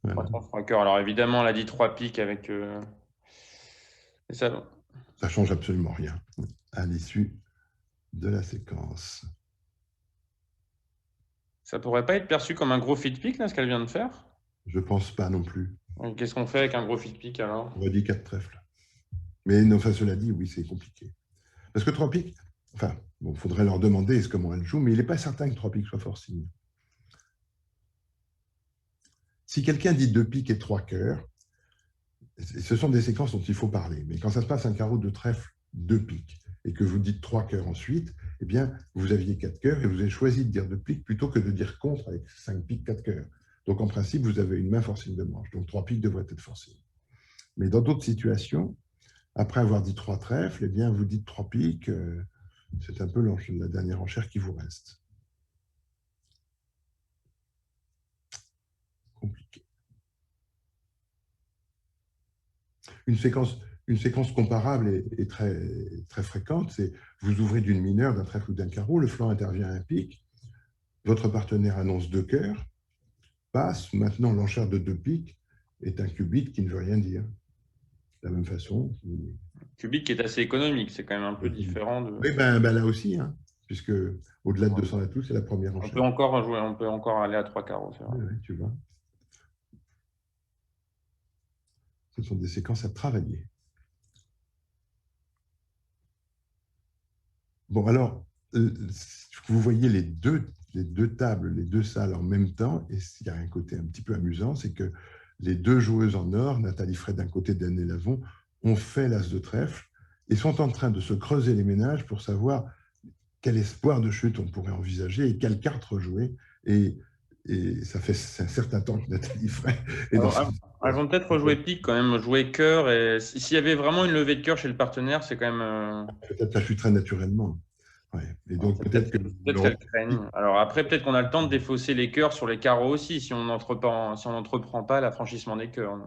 Voilà. Alors évidemment, elle a dit 3 piques avec... Et ça change absolument rien à l'issue de la séquence. Ça pourrait pas être perçu comme un gros fit pick, là, ce qu'elle vient de faire? Je pense pas non plus. Qu'est-ce qu'on fait avec un gros fit pick, alors? On va dire 4 trèfles. Mais non, enfin, cela dit, oui, c'est compliqué. Parce que 3 piques, enfin, bon, faudrait leur demander comment elles jouent, mais il n'est pas certain que 3 piques soit forcing. Si quelqu'un dit 2 piques et 3 cœurs, ce sont des séquences dont il faut parler. Mais quand ça se passe un carreau de trèfle, 2 piques, et que vous dites 3 cœurs ensuite, eh bien, vous aviez 4 cœurs et vous avez choisi de dire 2 piques plutôt que de dire contre avec 5 piques, 4 cœurs. Donc, en principe, vous avez une main forcing de manche. Donc, 3 piques devraient être forcing. Mais dans d'autres situations, après avoir dit 3 trèfles, eh bien, vous dites 3 piques, C'est un peu la dernière enchère qui vous reste. Compliqué. Une séquence comparable et très, très fréquente, c'est vous ouvrez d'une mineure, d'un trèfle ou d'un carreau, le flanc intervient à un pic, votre partenaire annonce 2 cœurs, passe, maintenant l'enchère de 2 piques est un qubit qui ne veut rien dire. De la même façon. Cubique est assez économique, c'est quand même un peu différent de. Oui, ben là aussi, hein, puisque au-delà de 200 atouts, c'est la première enchère. On peut encore aller à 3 carreaux, c'est vrai. Oui, tu vois. Ce sont des séquences à travailler. Bon, alors, vous voyez les deux tables, les deux salles en même temps, et il y a un côté un petit peu amusant, c'est que les deux joueuses en or, Nathalie Frey d'un côté, Daniel Lavon, ont fait l'as de trèfle et sont en train de se creuser les ménages pour savoir quel espoir de chute on pourrait envisager et quelle carte rejouer. Et ça fait un certain temps que Nathalie Frey est dans cette... Elles vont peut-être rejouer pique quand même, jouer cœur. Et s'il y avait vraiment une levée de cœur chez le partenaire, c'est quand même. Peut-être ça chuterait naturellement. Ouais. Et donc peut-être qu'elles craignent. Alors après, peut-être qu'on a le temps de défausser les cœurs sur les carreaux aussi, si on n'entreprend pas l'affranchissement des cœurs.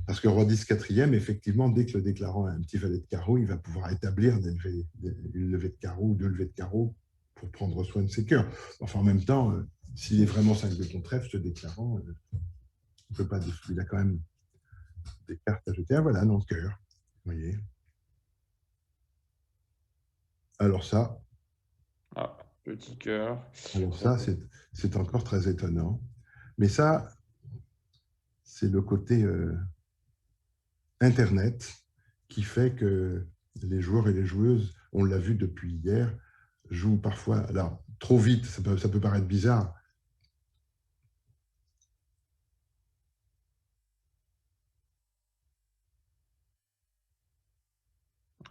Parce que roi 10 quatrième, effectivement, dès que le déclarant a un petit valet de carreau, il va pouvoir établir une levée de carreau ou 2 levées de carreau pour prendre soin de ses cœurs. Enfin, en même temps, s'il est vraiment 5 de ton trèfle, ce déclarant, il peut pas il a quand même des cartes à jeter. Ah, voilà, non, cœur. Vous voyez. Alors ça. Ah, petit cœur. Alors ça, c'est encore très étonnant. Mais ça, c'est le côté Internet qui fait que les joueurs et les joueuses, on l'a vu depuis hier, jouent parfois, alors trop vite, ça peut paraître bizarre.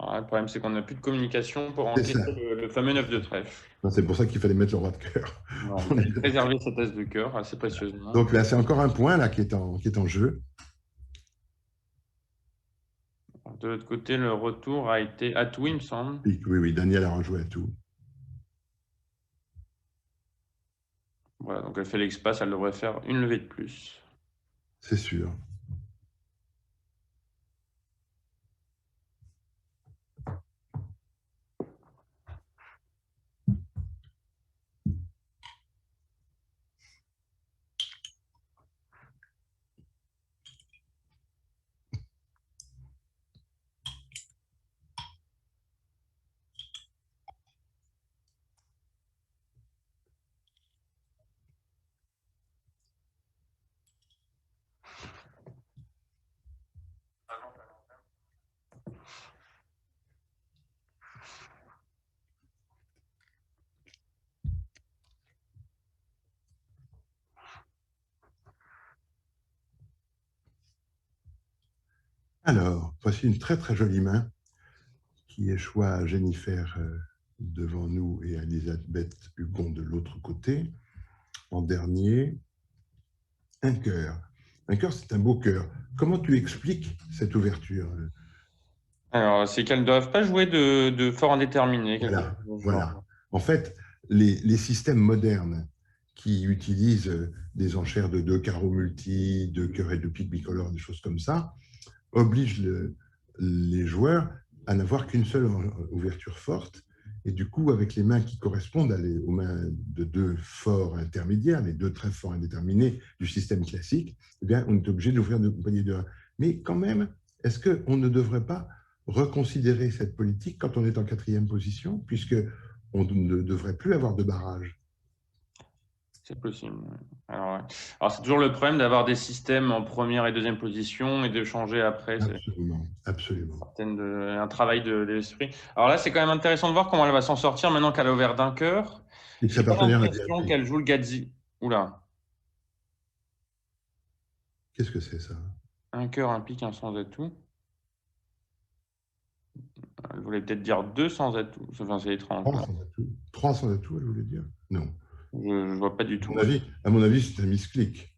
Alors, le problème, c'est qu'on n'a plus de communication pour encaisser le fameux 9 de trèfle. C'est pour ça qu'il fallait mettre le roi de cœur. On a préservé cette as de cœur assez précieusement. Donc là, c'est encore un point là, qui est en jeu. De l'autre côté, le retour a été à tout, il me semble. Oui, Daniel a rejoué à tout. Voilà, donc elle fait l'espace, elle devrait faire une levée de plus. C'est sûr. Alors, voici une très très jolie main qui échoua à Jennifer devant nous et à Elisabeth Hugon de l'autre côté. En dernier, un cœur. Un cœur, c'est un beau cœur. Comment tu expliques cette ouverture? Alors, c'est qu'elles ne doivent pas jouer de fort indéterminé. Voilà. En fait, les systèmes modernes qui utilisent des enchères de 2 carreaux multi, 2 cœurs et 2 piques bicolores, des choses comme ça, obligent les joueurs à n'avoir qu'une seule ouverture forte. Et du coup, avec les mains qui correspondent aux mains de 2 forts intermédiaires, les 2 très forts indéterminés du système classique, eh bien, on est obligé d'ouvrir 2 compagnies de 1. Mais quand même, est-ce qu'on ne devrait pas reconsidérer cette politique quand on est en 4e position, puisqu'on ne devrait plus avoir de barrage? C'est possible. Alors c'est toujours le problème d'avoir des systèmes en première et deuxième position et de changer après. Absolument, absolument. Un travail de l'esprit. Alors là, c'est quand même intéressant de voir comment elle va s'en sortir maintenant qu'elle a ouvert d'un cœur. J'ai pas l'impression qu'elle joue le Gadzi. Oula. Qu'est-ce que c'est ça? Un cœur, un pique, un sans atout. Elle voulait peut-être dire 2 sans atout. Enfin, c'est étrange. 3 sans atout. 3 sans atout, elle voulait dire? Non. Je ne vois pas du tout. À mon avis, c'est un misclic.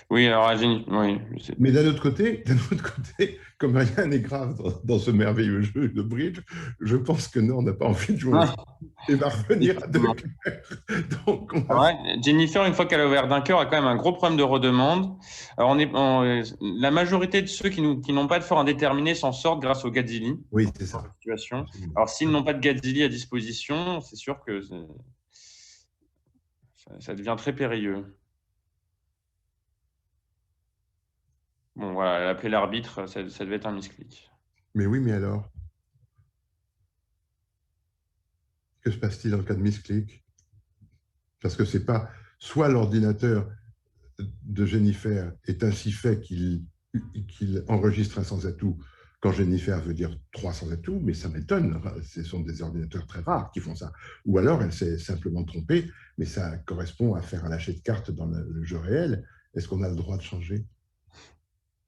Oui, alors, oui, je sais. Mais d'un autre côté, comme rien n'est grave dans ce merveilleux jeu de bridge, je pense que non, on n'a pas envie de jouer Ouais, ça et va revenir à deux effectivement. cœurs. Donc, on va... Ouais, Jennifer, une fois qu'elle a ouvert d'un cœur, a quand même un gros problème de redemande. Alors, la majorité de ceux qui n'ont pas de fort indéterminé s'en sortent grâce au Gazzili Oui, c'est dans ça. cette situation. Absolument. Alors, s'ils n'ont pas de Gazzili à disposition, c'est sûr que ça devient très périlleux. Bon, voilà, elle a appelé l'arbitre, ça devait être un misclick. Mais oui, mais alors, que se passe-t-il en cas de misclick? Parce que c'est pas soit l'ordinateur de Jennifer est ainsi fait qu'il enregistre un sans-atout quand Jennifer veut dire 3 sans-atout, mais ça m'étonne. Ce sont des ordinateurs très rares qui font ça. Ou alors elle s'est simplement trompée, mais ça correspond à faire un lâcher de cartes dans le jeu réel. Est-ce qu'on a le droit de changer?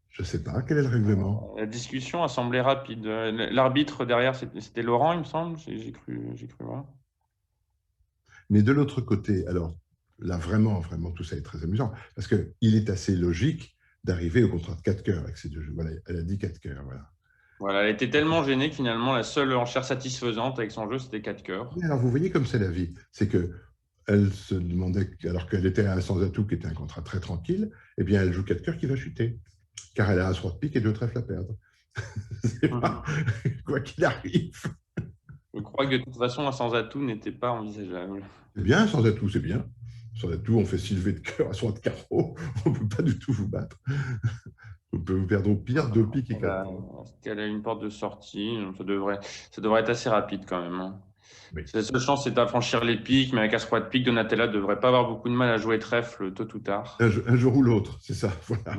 Je ne sais pas. Quel est le règlement? La discussion a semblé rapide. L'arbitre derrière, c'était Laurent, il me semble. J'ai cru voir. Mais de l'autre côté, alors là, vraiment, tout ça est très amusant, parce qu'il est assez logique d'arriver au contrat de 4 cœurs avec ces deux jeux. Voilà, elle a dit 4 cœurs, voilà. Voilà, elle était tellement gênée que finalement, la seule enchère satisfaisante avec son jeu, c'était 4 cœurs. Mais alors, vous voyez comme c'est la vie. C'est que elle se demandait, alors qu'elle était à un sans-atout qui était un contrat très tranquille, eh bien, elle joue 4 cœurs qui va chuter, car elle a un 3 de pique et 2 trèfles à perdre. Quoi qu'il arrive. Je crois que de toute façon, un sans-atout n'était pas envisageable. C'est bien, sans-atout, c'est bien. Sans-atout, on fait 6 levées de cœur à 3 de carreau, on ne peut pas du tout vous battre. On peut vous perdre au pire 2 piques et 4. Elle a une porte de sortie, donc ça devrait être assez rapide quand même, hein. Oui. La seule chance, c'est d'affranchir les piques, mais avec As-Roi de pique, Donatella ne devrait pas avoir beaucoup de mal à jouer trèfle tôt ou tard. Un jour ou l'autre, c'est ça. Voilà.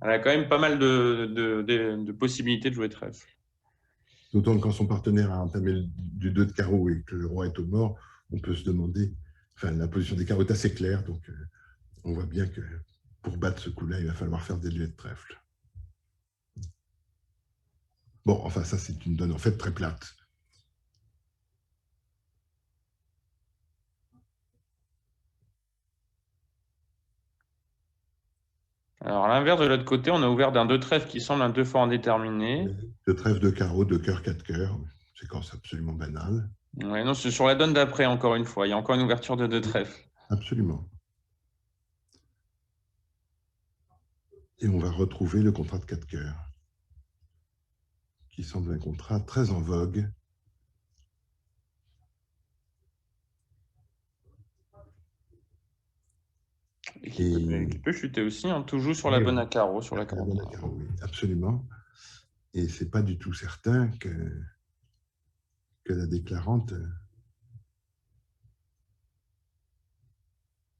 Elle a quand même pas mal de possibilités de jouer trèfle. D'autant que quand son partenaire a entamé du 2 de carreau et que le roi est au mort, on peut se demander. Enfin, la position des carreaux est assez claire, donc on voit bien que pour battre ce coup-là, il va falloir faire des levées de trèfle. Bon, enfin, ça, c'est une donne en fait très plate. Alors, à l'inverse, de l'autre côté, on a ouvert d'un 2 trèfle qui semble un 2 fort indéterminé. De trèfle, de carreau, de cœur, 4 cœurs, séquence absolument banale. Ouais, non, c'est sur la donne d'après, encore une fois. Il y a encore une ouverture de 2 trèfle. Absolument. Et on va retrouver le contrat de 4 cœurs, qui semble un contrat très en vogue. Et qui peut chuter aussi, hein. Tout joue sur la Oui, bonne à carreau, sur la la bonne à 43. carreau, oui, absolument. Et c'est pas du tout certain que la déclarante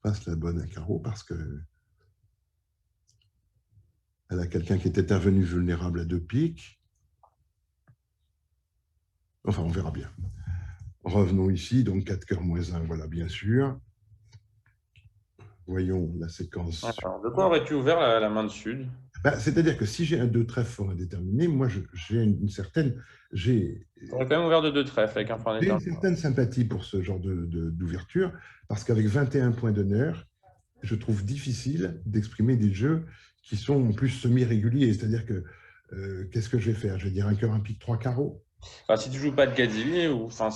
passe la bonne à carreau parce que elle a quelqu'un qui est intervenu vulnérable à 2 piques. Enfin, on verra bien. Revenons ici, donc 4 cœurs moins 1, voilà, bien sûr. Voyons la séquence. Alors, de quoi aurais-tu ouvert la main de sud? C'est-à-dire que si j'ai un 2 trèfle fort indéterminé, moi, j'ai une certaine... Tu aurais quand même ouvert de 2 trèfles avec un fort J'ai une indéterminé. certaine sympathie pour ce genre d'ouverture, parce qu'avec 21 points d'honneur, je trouve difficile d'exprimer des jeux qui sont en plus semi-réguliers. C'est-à-dire que, qu'est-ce que je vais faire? Je vais dire un cœur, un pique, 3 carreaux. Enfin, si tu joues pas de Gazzini, ou enfin,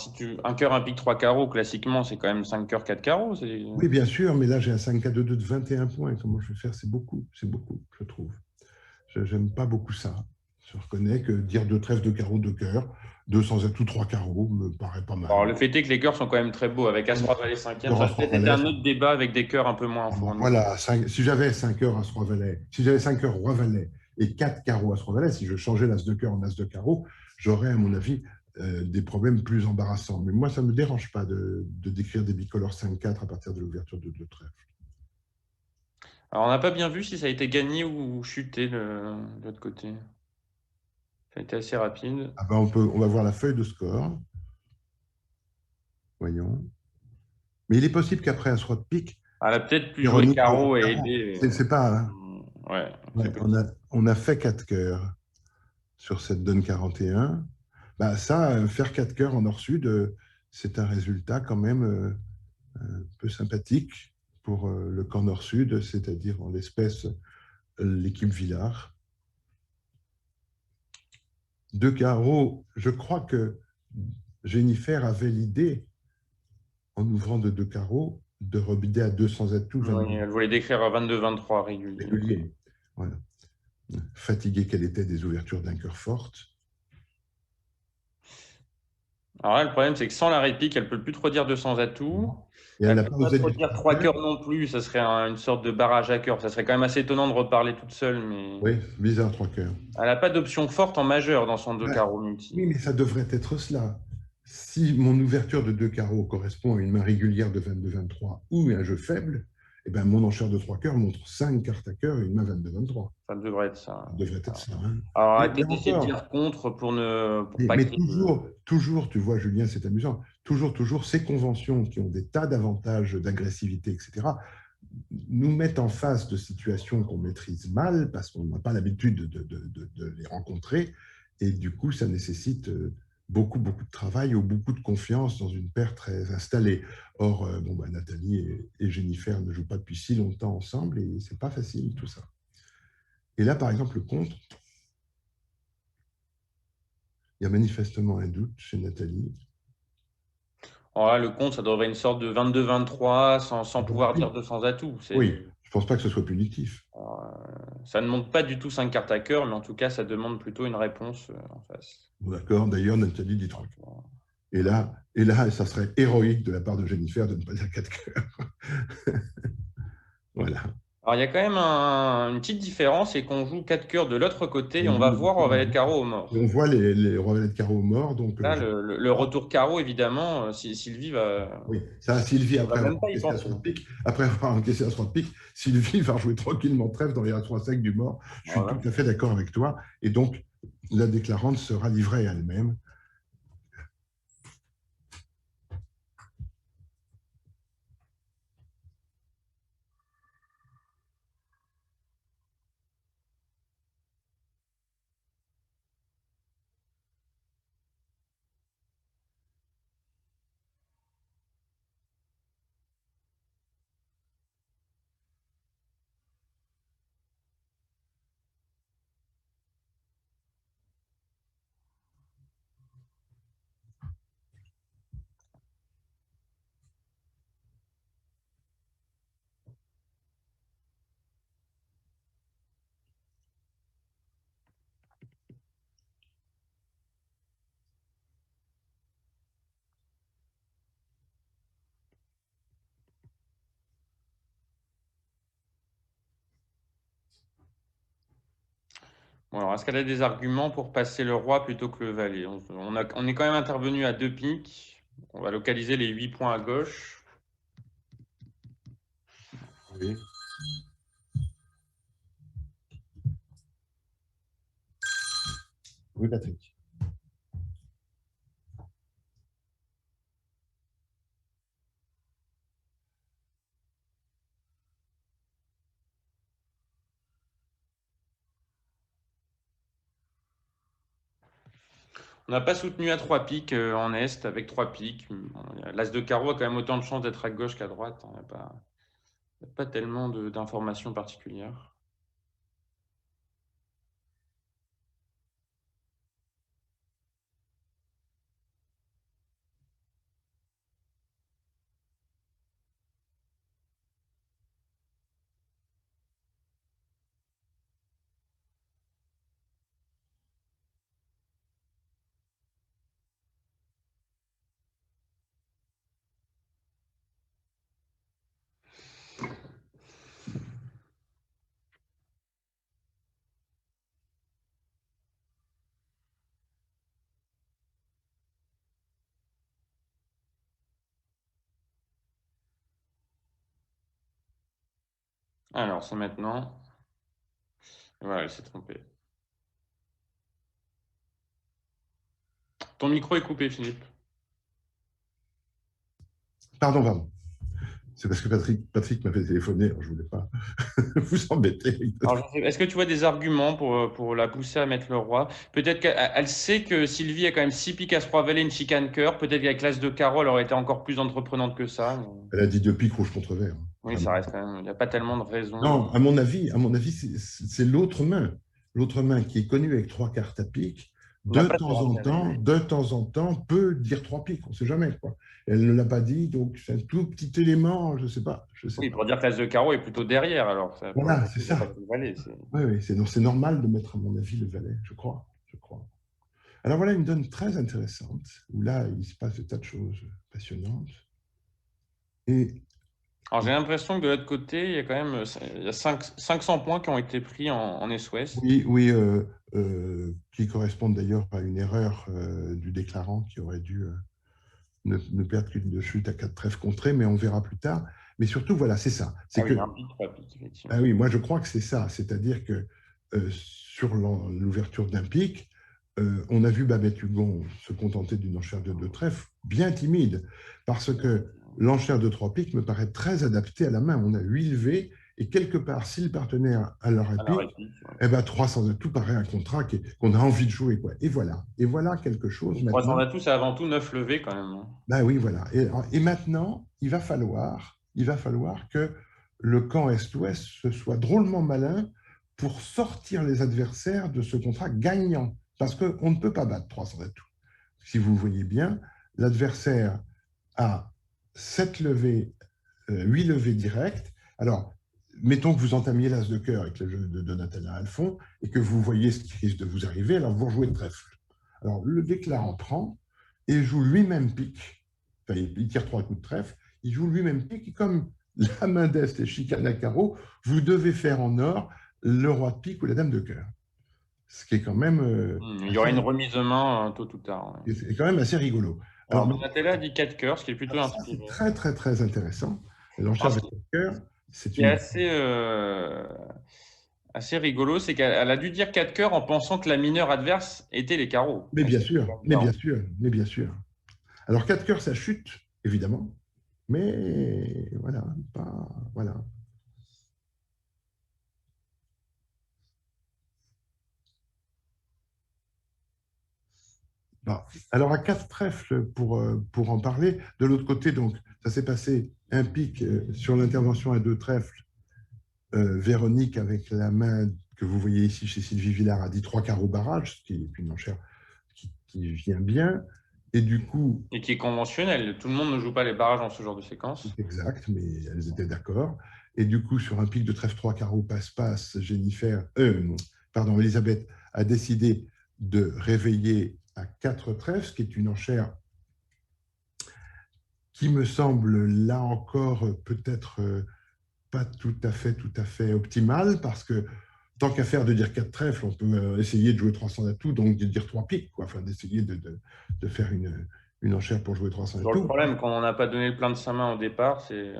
un cœur, un pique, 3 carreaux, classiquement, c'est quand même 5 cœurs, 4 carreaux. Oui, bien sûr, mais là, j'ai un 5K2 de 21 points. Comment je vais faire? C'est beaucoup, je trouve. Je n'aime pas beaucoup ça. Je reconnais que dire 2 trèfles, 2 carreaux, 2 cœurs, 2 sans atout, 3 carreaux me paraît pas mal. Alors, le fait est que les cœurs sont quand même très beaux. Avec As-Roi Valet 5e, ça a peut-être été un autre débat avec des cœurs un peu moins fournis. Voilà, si j'avais 5 cœurs, As, Roi, Valet, si j'avais 5 cœurs, Roi, Valet et 4 carreaux, As, Roi, Valet, si je changeais l'As de cœur en As de carreau, j'aurais, à mon avis, des problèmes plus embarrassants. Mais moi, ça ne me dérange pas de décrire des bicolores 5-4 à partir de l'ouverture de 2 trèfles. Alors, on n'a pas bien vu si ça a été gagné ou chuté de l'autre côté. Ça a été assez rapide. Ah ben on va voir la feuille de score. Voyons. Mais il est possible qu'après un roi de pique, Elle a peut-être pu jouer carreau et aider. C'est pas. Hein. Ouais, on a fait 4 cœurs sur cette donne 41. Bah, ça, faire 4 cœurs en nord-sud, c'est un résultat quand même un peu sympathique pour le camp nord-sud, c'est-à-dire en l'espèce l'équipe Villars. 2 carreaux, je crois que Jennifer avait l'idée, en ouvrant de 2 carreaux, de rebider à 200 atouts. Oui, elle voulait décrire à 22-23 régulier. Régulier. Voilà. Fatiguée qu'elle était des ouvertures d'un cœur forte. Alors là, le problème, c'est que sans la répique, elle ne peut plus trop dire 200 atouts. Et Elle elle ne n'a peut pas pas osé trop dire dire 3 cœurs non plus. Ça serait une sorte de barrage à cœur. Ça serait quand même assez étonnant de reparler toute seule. Mais Oui, bizarre 3 cœurs. elle n'a pas d'option forte en majeur dans son 2 carreaux multi. Oui, mais ça devrait être cela. Si mon ouverture de 2 carreaux correspond à une main régulière de 22-23 ou un jeu faible, eh ben, mon enchère de 3 cœurs montre 5 cartes à cœur et une main 22-23. Ça devrait être ça. Ça devrait être ça. Hein. Alors, Et arrêtez d'essayer de dire contre pour pas mais qu'il y ait toujours, tu vois, Julien, c'est amusant, toujours, ces conventions qui ont des tas d'avantages d'agressivité, etc., nous mettent en face de situations qu'on maîtrise mal parce qu'on n'a pas l'habitude de les rencontrer. Et du coup, ça nécessite beaucoup de travail ou beaucoup de confiance dans une paire très installée. Or, Nathalie et Jennifer ne jouent pas depuis si longtemps ensemble et c'est pas facile tout ça. Et là, par exemple, le contre, il y a manifestement un doute chez Nathalie. Alors là, le contre, ça devrait être une sorte de 22-23 sans pouvoir dire 200 atouts. Oui, je ne pense pas que ce soit punitif. Ça ne montre pas du tout 5 cartes à cœur, mais en tout cas, ça demande plutôt une réponse en face. D'accord, d'ailleurs, Nathalie dit 3 cœurs. Et là, ça serait héroïque de la part de Jennifer de ne pas dire 4 cœurs. Voilà. Alors, il y a quand même une petite différence, c'est qu'on joue 4 cœurs de l'autre côté et on va voir valet de carreau au mort. On voit les rois valets de carreau au mort. Donc, là, le retour carreau, évidemment, Sylvie va... Oui, ça, Sylvie, après même pas y penser. Après avoir encaissé un 3 de pique, Sylvie va jouer tranquillement trèfle dans les A3 secs du mort. Je suis tout à fait d'accord avec toi. Et donc, la déclarante sera livrée à elle-même. Bon, alors, est-ce qu'elle a des arguments pour passer le roi plutôt que le valet? On est quand même intervenu à 2 piques. On va localiser les 8 points à gauche. Oui. Oui, Patrick. On n'a pas soutenu à 3 piques en Est avec 3 piques. L'As de carreau a quand même autant de chances d'être à gauche qu'à droite. Il n'y a pas tellement d'informations particulières. Alors, c'est maintenant. Voilà, elle s'est trompée. Ton micro est coupé, Philippe. Pardon. C'est parce que Patrick m'avait téléphoné, alors je ne voulais pas vous embêter. Est-ce que tu vois des arguments pour la pousser à mettre le roi? Peut-être qu'elle sait que Sylvie a quand même 6 piques à 3 valets, une chicane cœur. Peut-être qu'avec l'As de carreau, elle aurait été encore plus entreprenante que ça. Elle a dit 2 piques rouge contre vert. Oui, ça reste quand même. Il n'y a pas tellement de raisons. Non, à mon avis, c'est l'autre main. L'autre main qui est connue avec 3 cartes à pique, On n'a pas de de temps en temps, peut dire 3 piques. On ne sait jamais, quoi. Elle ne l'a pas dit, donc c'est un tout petit élément, je ne sais pas. Je sais Oui, pas. pour dire que l'as de carreau est plutôt derrière, alors. Ça, Voilà, c'est il n'y a pas ça. que le valet. Oui, oui, c'est normal de mettre, à mon avis, le valet, je crois. Je crois. Alors voilà une donne très intéressante, où là, il se passe des tas de choses passionnantes. Et Alors, j'ai l'impression que de l'autre côté, il y a quand même il y a 500 points qui ont été pris en Est-Ouest. oui, oui, qui correspondent d'ailleurs à une erreur du déclarant qui aurait dû ne perdre qu'une de chute à 4 trèfles contrées, mais on verra plus tard. Mais surtout, voilà, c'est ça. C'est Ah oui, que, un pic, 3 pics, effectivement. ah oui, moi je crois que c'est ça. C'est-à-dire que sur l'ouverture d'un pic, on a vu Babette Hugon se contenter d'une enchère de 2 trèfles, bien timide, parce que l'enchère de 3 pics me paraît très adaptée à la main. On a 8 levées, et quelque part, si le partenaire a leur Alors, pic, eh ben 300 atouts paraît un contrat qu'on a envie de jouer, quoi. Et voilà quelque chose 300 maintenant. atouts, c'est avant tout 9 levées quand même. Ben oui, voilà. Et maintenant, il va falloir que le camp Est-Ouest se soit drôlement malin pour sortir les adversaires de ce contrat gagnant. Parce qu'on ne peut pas battre 300 atouts. Si vous voyez bien, l'adversaire a 7 levées, 8 levées directes. Alors, mettons que vous entamiez l'as de cœur avec le jeu de Donatella Alphon et que vous voyez ce qui risque de vous arriver, alors vous rejouez le trèfle. Alors, le déclarant prend et joue lui-même pique. Enfin, il tire 3 coups de trèfle, il joue lui-même pique, et comme la main d'Est est chicane à carreau, vous devez faire en or le roi de pique ou la dame de cœur. Ce qui est quand même, Il y aura une remise de main tôt ou tard. c'est quand même assez rigolo. Alors, Alors, Donatella dit 4 cœurs, ce qui est plutôt ça, c'est inspiré. très, très, très intéressant. L'enchère de 4 cœurs, c'est Ce qui est une... assez rigolo, c'est qu'elle a dû dire 4 cœurs en pensant que la mineure adverse était les carreaux. Mais bien sûr, mais bien sûr, mais bien sûr. Alors, 4 cœurs, ça chute, évidemment, mais voilà, pas... Voilà. Bon. Alors, à 4 trèfles, pour en parler, de l'autre côté, donc, ça s'est passé un pic sur l'intervention à 2 trèfles. Véronique, avec la main que vous voyez ici chez Sylvie Villard, a dit 3 carreaux barrage, ce qui est une enchère qui vient bien. Et du coup... Et qui est conventionnel. Tout le monde ne joue pas les barrages dans ce genre de séquence. Exact, mais elles étaient d'accord. Et du coup, sur un pic de trèfle 3 carreaux passe-passe, Elisabeth a décidé de réveiller à 4 trèfles, ce qui est une enchère qui me semble, là encore, peut-être pas tout à fait optimale, parce que tant qu'à faire de dire 4 trèfles, on peut essayer de jouer 300 atouts, donc de dire 3 piques, quoi. Enfin, d'essayer de faire une enchère pour jouer 300 atouts. Le problème, quand on n'a pas donné le plein de sa main au départ, c'est...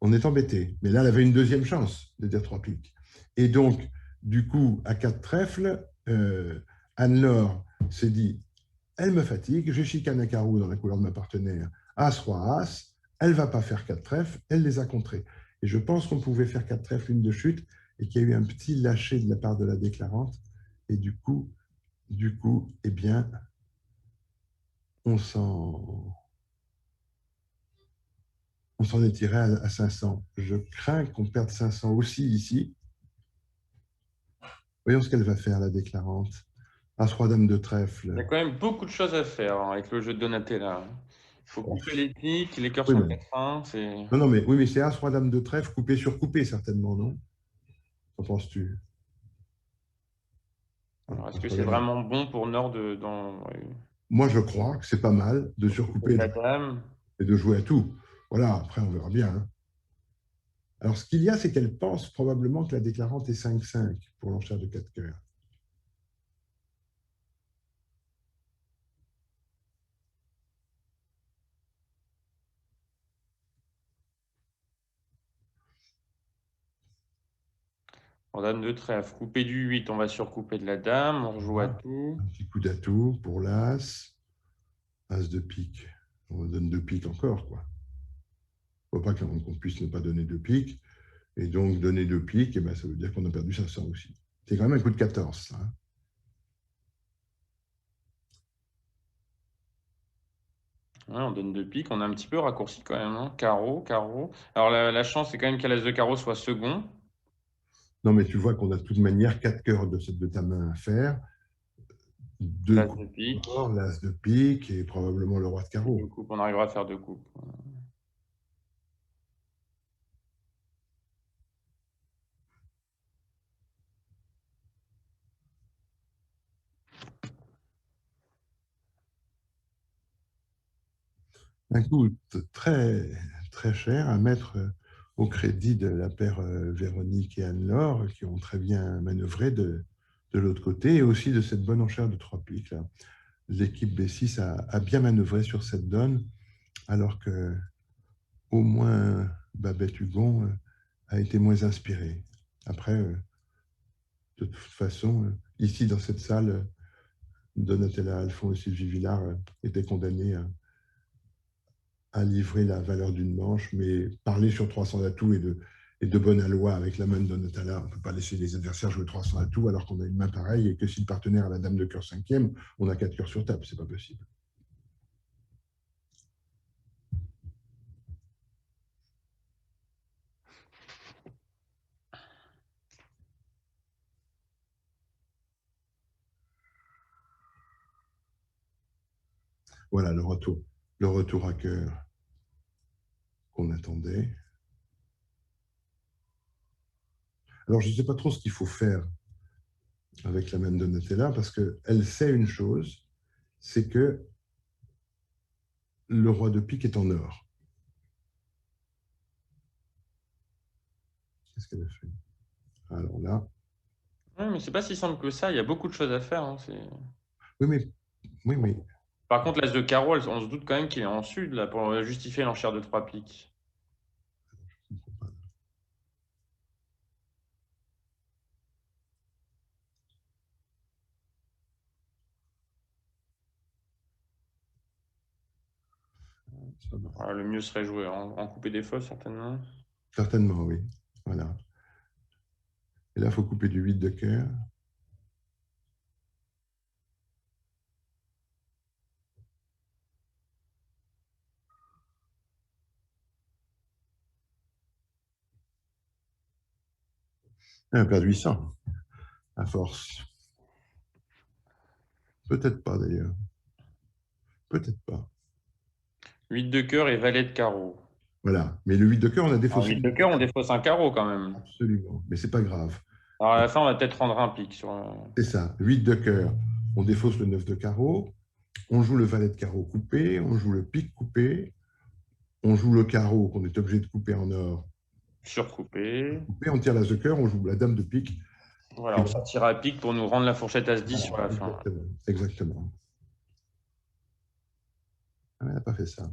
On est embêté. Mais là, elle avait une deuxième chance de dire 3 piques. Et donc, du coup, à 4 trèfles, Anne-Laure s'est dit, elle me fatigue, j'ai chicane à carreau dans la couleur de ma partenaire, As, Roi, As, elle ne va pas faire 4 trèfles, elle les a contrés. Et je pense qu'on pouvait faire 4 trèfles, une de chute, et qu'il y a eu un petit lâcher de la part de la déclarante. Et du coup, eh bien, on s'en est tiré à 500. Je crains qu'on perde 500 aussi ici. Voyons ce qu'elle va faire, la déclarante. As-Roi, Dame de trèfle. Il y a quand même beaucoup de choses à faire avec le jeu de Donatella. Il faut couper les piques, les cœurs Oui, sont mais... 4-1. Non, mais oui, mais c'est As-Roi, Dame de trèfle, coupé sur coupé, certainement, non? Qu'en penses-tu? Alors, est-ce que c'est vraiment bon pour Nord Moi, je crois que c'est pas mal de surcouper la dame et de jouer à tout. Voilà, après, on verra bien. Hein. Alors, ce qu'il y a, c'est qu'elle pense probablement que la déclarante est 5-5 pour l'enchère de 4 cœurs. Dame de trèfle, couper du 8, on va surcouper de la dame, on rejoue à tout. Un petit coup d'atout pour l'As. As de pique. On donne 2 piques encore, quoi. Il ne faut pas qu'on puisse ne pas donner 2 piques. Et donc, donner 2 piques, eh ben, ça veut dire qu'on a perdu 500 aussi. C'est quand même un coup de 14, ça. Hein. Ouais, on donne 2 piques, on a un petit peu raccourci quand même, hein. Carreau, carreau. Alors la chance, c'est quand même qu'à l'as de carreau soit second. Non, mais tu vois qu'on a de toute manière 4 cœurs de ta main à faire. Deux L'as de coups pique. d'or, l'as de pique et probablement le roi de Et carreau. 2 coupes, on arrivera à faire 2 coupes. Un coup très, très cher à mettre au crédit de la paire Véronique et Anne-Laure qui ont très bien manœuvré de l'autre côté et aussi de cette bonne enchère de 3 piques là. L'équipe B6 a bien manœuvré sur cette donne alors que au moins Babette Hugon a été moins inspirée. Après, de toute façon, ici dans cette salle, Donatella Alphonse et Sylvie Villard étaient condamnés à livrer la valeur d'une manche, mais parler sur 300 atouts et de bonne aloi avec la main de Donatella, on ne peut pas laisser les adversaires jouer 300 atouts alors qu'on a une main pareille et que si le partenaire a la dame de cœur cinquième, on a 4 cœurs sur table, c'est pas possible. Voilà le retour à cœur qu'on attendait. Alors, je ne sais pas trop ce qu'il faut faire avec la main de Donatella parce qu'elle sait une chose, c'est que le roi de pique est en or. Qu'est-ce qu'elle a fait? Alors là, Ouais, mais c'est pas si simple que ça, il y a beaucoup de choses à faire, hein, oui, mais, oui, mais Par contre, l'as de carreau, on se doute quand même qu'il est en sud, là, pour justifier l'enchère de 3 piques. je ne comprends pas. Ça va. Voilà, le mieux serait jouer en couper des fausses, certainement. Certainement, oui. Voilà. Et là, il faut couper du 8 de cœur. Elle a perdu 800, à force. Peut-être pas, d'ailleurs. Peut-être pas. 8 de cœur et valet de carreau. Voilà. Mais le 8 de cœur, on a En défaussé. 8 de cœur, on défausse un carreau quand même. Absolument. Mais c'est pas grave. Alors à la fin, on va peut-être rendre un pique sur. C'est ça. 8 de cœur, on défausse le 9 de carreau. On joue le valet de carreau coupé. On joue le pique coupé. On joue le carreau qu'on est obligé de couper en or. Surcoupé. Coupé. On tire l'as de cœur. On joue la dame de pique. Voilà, on sortira à pique pour nous rendre la fourchette As-10 sur la fin. Exactement. Exactement. Ah, elle n'a pas fait ça.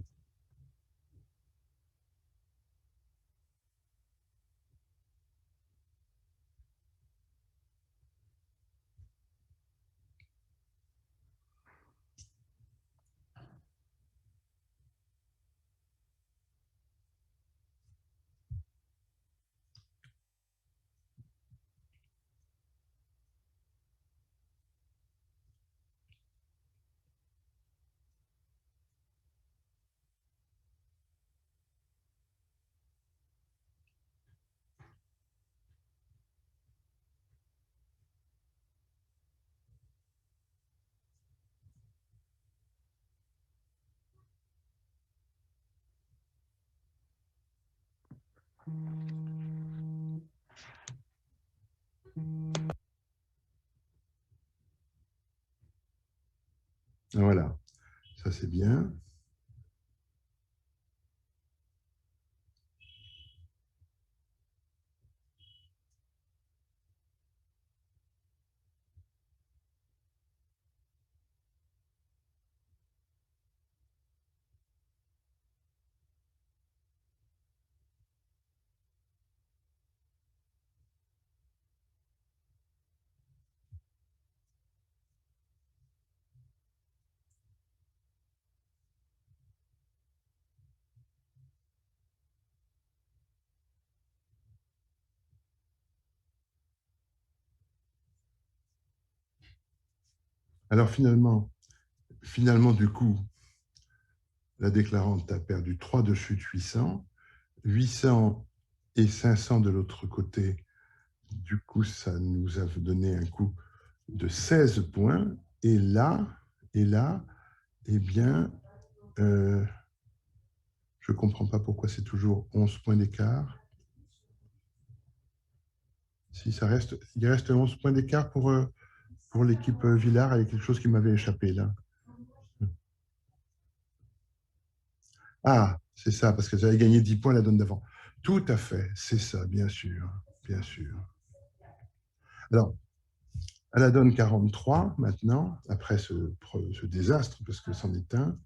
Voilà. Ça, c'est bien. Alors, finalement, du coup, la déclarante a perdu 3 de chute 800. 800 et 500 de l'autre côté. Du coup, ça nous a donné un coup de 16 points. Et là, eh bien, je ne comprends pas pourquoi c'est toujours 11 points d'écart. Si ça reste, il reste 11 points d'écart pour l'équipe Villard, avec quelque chose qui m'avait échappé là. Ah, c'est ça, parce que j'avais gagné 10 points la donne d'avant. Tout à fait, c'est ça, bien sûr, bien sûr. Alors, à la donne 43, maintenant, après ce désastre, parce que c'en est un,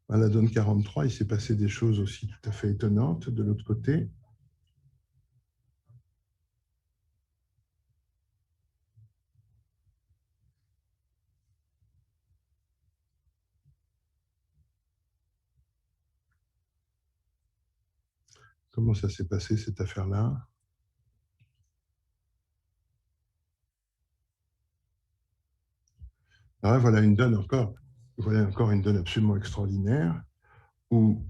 à la donne 43, il s'est passé des choses aussi tout à fait étonnantes de l'autre côté. Comment ça s'est passé, cette affaire-là? Alors, voilà une donne encore, voilà encore une donne absolument extraordinaire, où,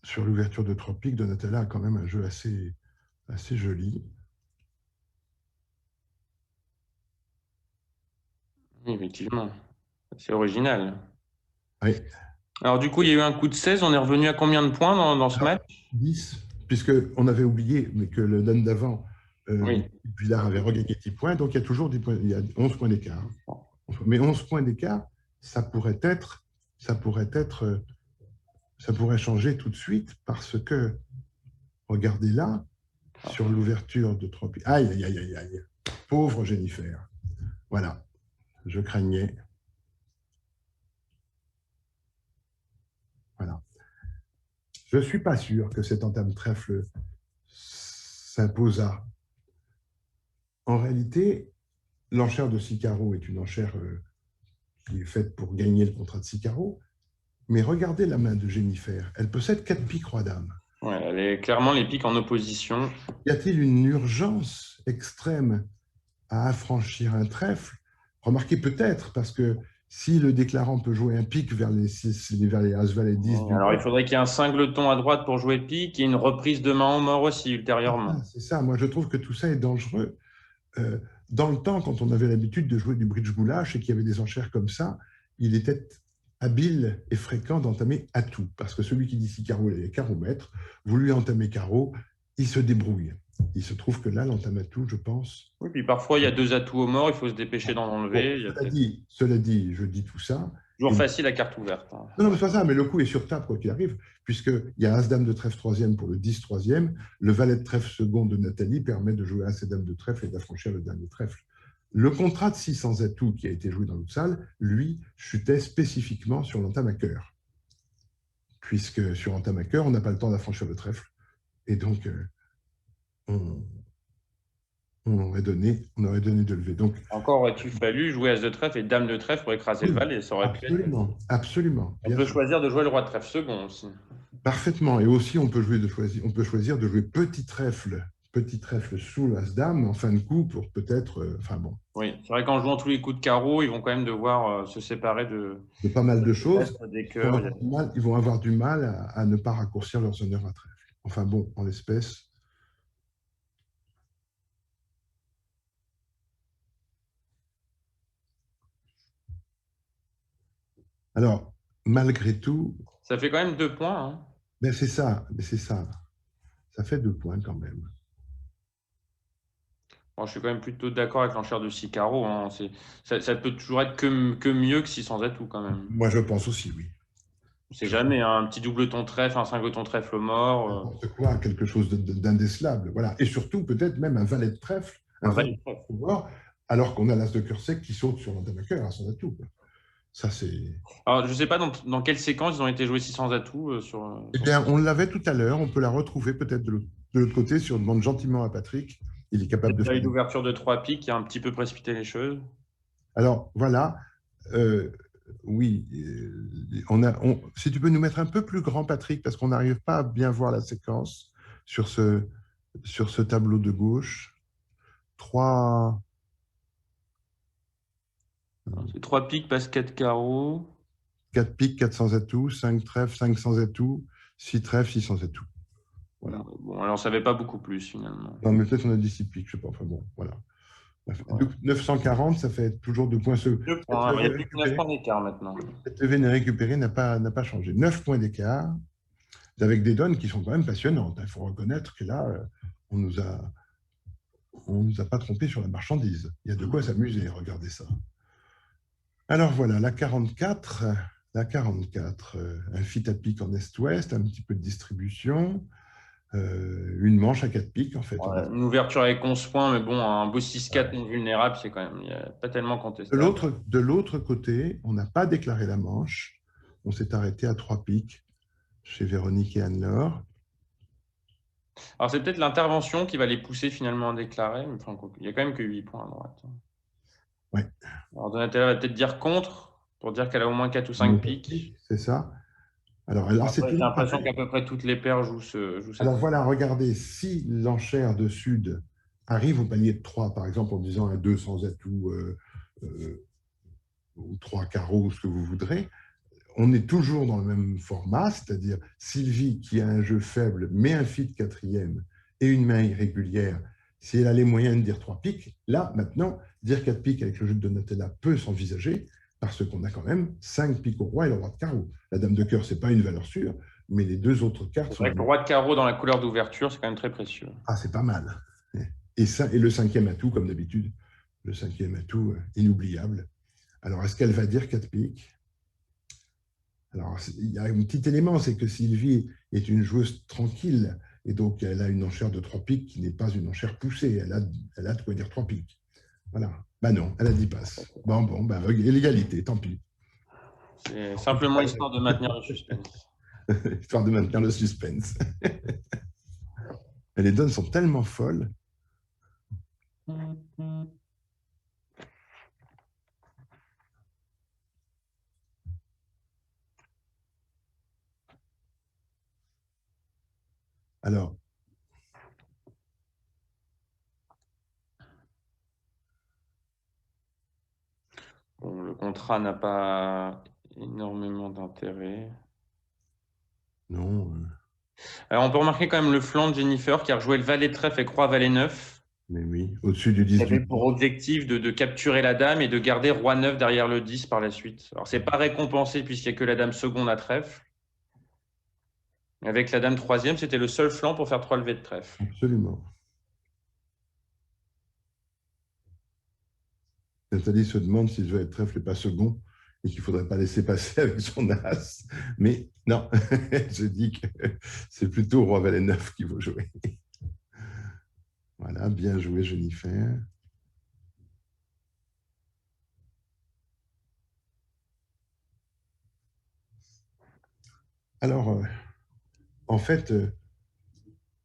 sur l'ouverture de Tropique, Donatella a quand même un jeu assez joli. Oui, effectivement. C'est original. Oui. Alors, du coup, il y a eu un coup de 16. On est revenu à combien de points dans ce match? 10, puisqu'on avait oublié, mais que le donne d'avant, Oui. Villard avait regagné 10 points, donc il y a toujours 10 points, il y a 11 points d'écart. Mais 11 points d'écart, ça pourrait changer tout de suite, parce que, regardez là, sur l'ouverture de Tropique. Aïe, aïe, aïe, aïe, aïe. Pauvre Jennifer. Voilà, je craignais. Voilà. Je ne suis pas sûr que cette entame trèfle s'imposa. En réalité, l'enchère de 6 carreaux est une enchère qui est faite pour gagner le contrat de 6 carreaux. Mais regardez la main de Jennifer. Elle possède 4 piques roi dame. Ouais, elle est clairement les piques en opposition. Y a-t-il une urgence extrême à affranchir un trèfle? Remarquez peut-être, parce que si le déclarant peut jouer un pique vers les As, Valet 10 du Alors, il bord, faudrait qu'il y ait un cingleton à droite pour jouer pique et une reprise de main en mort aussi, ultérieurement. c'est ça. Moi, je trouve que tout ça est dangereux. Dans le temps, quand on avait l'habitude de jouer du bridge goulash et qu'il y avait des enchères comme ça, il était habile et fréquent d'entamer à tout. Parce que celui qui dit 6 carreaux, il est carreau maître. Vous lui entamez carreau, il se débrouille. Il se trouve que là, l'entame à tout, je pense. Oui, puis parfois, il y a 2 atouts au mort, il faut se dépêcher d'en enlever. Cela dit, je dis tout ça. Toujours facile à carte ouverte. Hein. Non, mais c'est pas ça, mais le coup est sur table, quoi qu'il arrive, puisqu'il y a As-Dame de trèfle 3e pour le 10 3e. Le valet de trèfle second de Nathalie permet de jouer As et Dame de trèfle et d'affranchir le dernier trèfle. Le contrat de 600 atouts qui a été joué dans l'autre salle, lui, chutait spécifiquement sur l'entame à cœur. Puisque sur l'entame à cœur, on n'a pas le temps d'affranchir le trèfle. Et donc, on aurait donné de lever. Donc, encore aurait-il fallu jouer As de trèfle et Dame de trèfle pour écraser le valet. Ça aurait pu être... Absolument. On peut choisir de jouer le roi de trèfle second aussi. Parfaitement. Et aussi, on peut choisir de jouer petit trèfle sous l'As-Dame en fin de coup pour peut-être. Enfin bon. Oui, c'est vrai qu'en jouant tous les coups de carreau, ils vont quand même devoir se séparer de pas mal de choses. Des cœurs, ils vont avoir du mal à ne pas raccourcir leurs honneurs à trèfle. Enfin bon, en l'espèce. Alors, malgré tout. Ça fait quand même 2 points. Hein. Ben c'est ça. Ça fait 2 points quand même. Bon, je suis quand même plutôt d'accord avec l'enchère de 6 carreaux. Hein. Ça peut toujours être que mieux que 600 atouts quand même. Moi, je pense aussi, oui. On ne sait jamais, hein, un petit double-ton trèfle, un singleton trèfle mort. N'importe quoi, quelque chose d'indécelable. Voilà. Et surtout, peut-être même un valet de trèfle, valet de trèfle mort, alors qu'on a l'as de cœur sec qui saute sur l'entame à cœur à son atout. Ça, c'est... Alors, je ne sais pas dans quelle séquence ils ont été joués 600 atouts. Eh bien, on l'avait tout à l'heure. On peut la retrouver peut-être de l'autre côté si on demande gentiment à Patrick. Il est capable de faire... une ouverture de 3 piques qui a un petit peu précipité les choses. Alors, voilà. Oui. Si tu peux nous mettre un peu plus grand, Patrick, parce qu'on n'arrive pas à bien voir la séquence sur ce tableau de gauche. 3... C'est 3 piques, passe 4 carreaux. 4 piques, 4 sans atout, 5 trèfles, 5 sans atout, 6 trèfles, 6 sans atout. Voilà. Bon, alors, on ne savait pas beaucoup plus, finalement. Non, mais peut-être on a dit 6 piques, je ne sais pas. Enfin bon, voilà. Ouais. 940, ça fait toujours 2 points. 2 points. Il n'y a plus que 9 points d'écart maintenant. Cette levée récupérée n'a pas changé. 9 points d'écart, avec des donnes qui sont quand même passionnantes. Il faut reconnaître que là, on nous a pas trompé sur la marchandise. Il y a de quoi s'amuser, regardez ça. Alors voilà, la 44, un fit à pique en est-ouest, un petit peu de distribution, une manche à 4 piques en fait. Ouais, une ouverture avec 11 points, mais bon, un beau 6-4 non vulnérable, c'est quand même pas tellement contestable. De l'autre côté, on n'a pas déclaré la manche. On s'est arrêté à 3 piques chez Véronique et Anne-Laure. Alors, c'est peut-être l'intervention qui va les pousser finalement à déclarer. Mais enfin, il n'y a quand même que 8 points à droite. Ouais. Alors, Donatella va peut-être dire contre, pour dire qu'elle a au moins 4 ou 5 piques. C'est ça. Alors là, j'ai l'impression qu'à peu près toutes les paires jouent cette. Alors voilà, regardez, si l'enchère de Sud arrive au panier de 3, par exemple, en disant un 2 sans atout ou 3 carreaux, ce que vous voudrez, on est toujours dans le même format, c'est-à-dire Sylvie, qui a un jeu faible, met un fit quatrième et une main irrégulière, si elle a les moyens de dire 3 piques, là, maintenant, dire 4 piques avec le jeu de Donatella peut s'envisager, parce qu'on a quand même 5 piques au roi et le roi de carreau. La dame de cœur, ce n'est pas une valeur sûre, mais les deux autres cartes sont... C'est vrai que le roi de carreau dans la couleur d'ouverture, c'est quand même très précieux. Ah, c'est pas mal. Et le cinquième atout, comme d'habitude, le cinquième atout inoubliable. Alors, est-ce qu'elle va dire 4 piques? Alors, il y a un petit élément, c'est que Sylvie est une joueuse tranquille, et donc elle a une enchère de 3 piques qui n'est pas une enchère poussée. Elle a de quoi dire 3 piques. Voilà. Ben non, elle a 10 passes. Bon, l'égalité, tant pis. C'est simplement histoire de maintenir le suspense. Histoire de maintenir le suspense. Les donnes sont tellement folles. Alors, bon, le contrat n'a pas énormément d'intérêt. Non. Alors, on peut remarquer quand même le flanc de Jennifer qui a rejoué le valet de trèfle et croix valet 9. Mais oui, au-dessus du 10. Il avait pour objectif de capturer la dame et de garder roi 9 derrière le 10 par la suite. Alors, c'est pas récompensé puisqu'il n'y a que la dame seconde à trèfle. Avec la dame troisième, c'était le seul flanc pour faire 3 levées de trèfle. Absolument. Nathalie se demande si je vais être trèfle et pas second et qu'il ne faudrait pas laisser passer avec son as. Mais non, je dis que c'est plutôt roi valet 9 qu'il faut jouer. Voilà, bien joué Jennifer. Alors, en fait,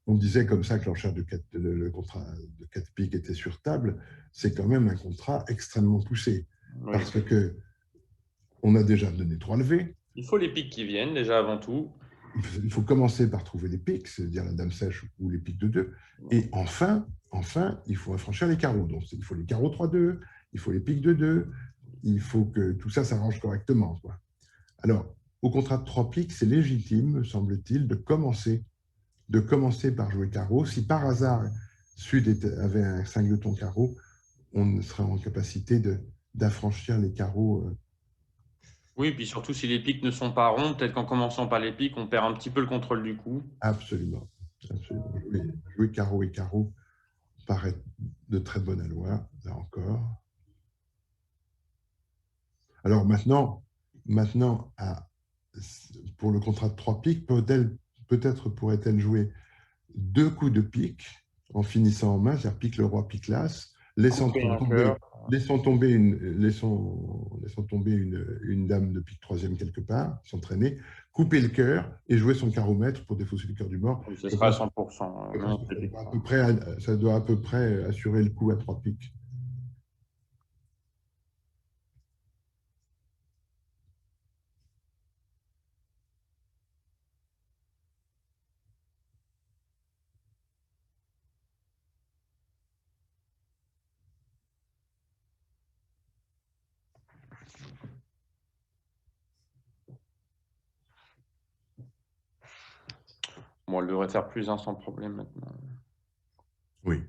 on disait comme ça que l'enchère le contrat de 4 piques était sur table. C'est quand même un contrat extrêmement poussé. Oui. Parce que on a déjà donné 3 levées. Il faut les piques qui viennent, déjà avant tout. Il faut commencer par trouver les piques, c'est-à-dire la dame sèche ou les piques de 2. Et enfin, il faut affranchir les carreaux. Donc, il faut les carreaux 3-2, il faut les piques de 2, il faut que tout ça s'arrange correctement, quoi. Alors, au contrat de 3 piques, c'est légitime, me semble-t-il, de commencer par jouer carreau. Si par hasard, Sud avait un 5 de ton carreau, on serait en capacité d'affranchir les carreaux. Oui, puis surtout, si les piques ne sont pas ronds, peut-être qu'en commençant par les piques, on perd un petit peu le contrôle du coup. Absolument. Jouer carreau et carreau paraît de très bonne aloi, là encore. Alors maintenant pour le contrat de 3 piques, peut-être pourrait-elle jouer 2 coups de pique en finissant en main, c'est-à-dire pique le roi, pique l'as, laissant tomber une dame de pique troisième quelque part, s'entraîner, couper le cœur et jouer son carreau-maître pour défausser le cœur du mort. Ce sera à 100%. Ça doit à peu près assurer le coup à 3 piques. bon, elle devrait faire plus un sans problème maintenant. Oui.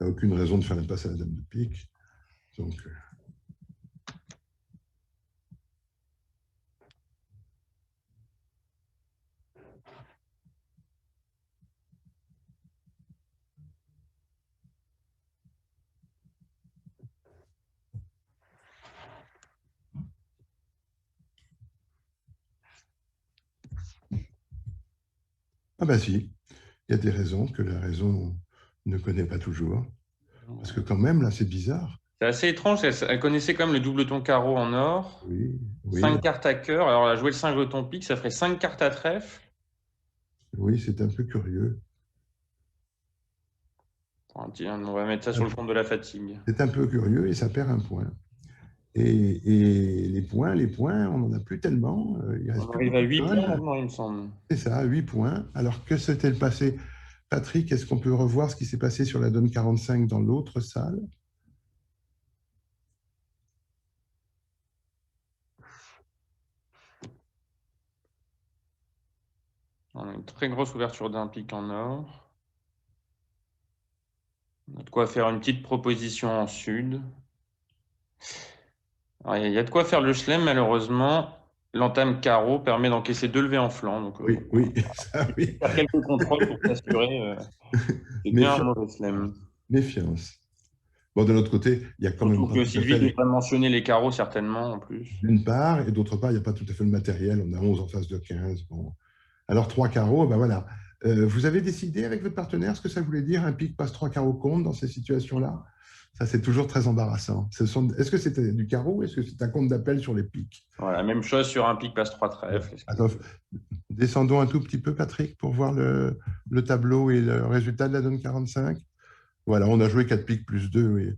Il n'y a aucune raison de faire une passe à la dame de pique. Donc, ah ben si, il y a des raisons que la raison ne connaît pas toujours. Parce que quand même, là, c'est bizarre. C'est assez étrange. Elle connaissait quand même le double-ton carreau en or. Oui, oui, 5 cartes à cœur. Alors, elle a joué le 5 jeton pique. Ça ferait 5 cartes à trèfle. oui, c'est un peu curieux. Bon, tiens, on va mettre ça sur le compte de la fatigue. C'est un peu curieux et ça perd un point. Et les points, on n'en a plus tellement. Il reste On plus arrive à beaucoup de 8 tonnes. points maintenant, il me semble. C'est ça, 8 points. Alors que s'était le passé? Patrick, est-ce qu'on peut revoir ce qui s'est passé sur la donne 45 dans l'autre salle? On a une très grosse ouverture d'un pic en or. On a de quoi faire une petite proposition en sud. Alors, il y a de quoi faire le chelem, malheureusement. L'entame carreau permet d'encaisser 2 levées en flanc. Donc, Oui, oui, ça, oui. faire quelques contrôles pour s'assurer. C'est bien un mauvais chelem. Méfiance. Bon, de l'autre côté, il y a quand même Surtout pas que tout à Sylvie fait, n'a pas mentionné les carreaux, certainement, en plus. d'une part, et d'autre part, il n'y a pas tout à fait le matériel. On a 11 en face de 15. Bon. Alors, 3 carreaux, ben voilà. Vous avez décidé avec votre partenaire ce que ça voulait dire un pic passe 3 carreaux compte dans ces situations-là? Ça, c'est toujours très embarrassant. Est-ce que c'était du carreau ou est-ce que c'est un compte d'appel sur les pics? Voilà, même chose sur un pic passe 3 trèfles. Attends, descendons un tout petit peu, Patrick, pour voir le tableau et le résultat de la donne 45. Voilà, on a joué 4 pics plus 2. Oui,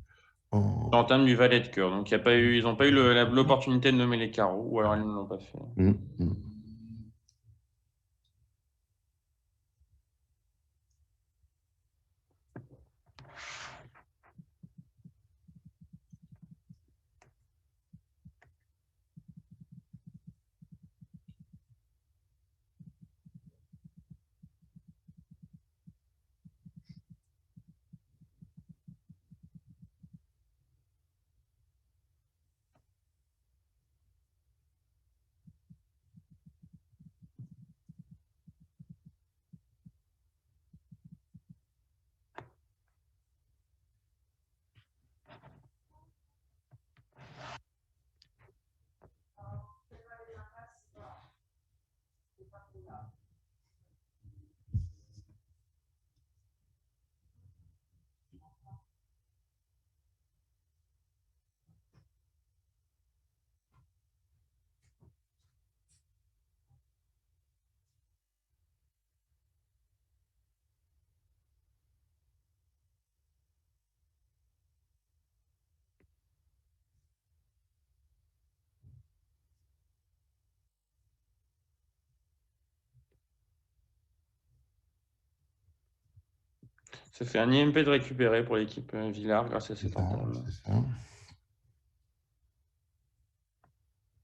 L'entame du valet de cœur. Donc, ils n'ont pas eu l'opportunité de nommer les carreaux, ou alors ils ne l'ont pas fait. Mmh. Ça fait un IMP de récupérer pour l'équipe Villard grâce à cette entame. C'est ça.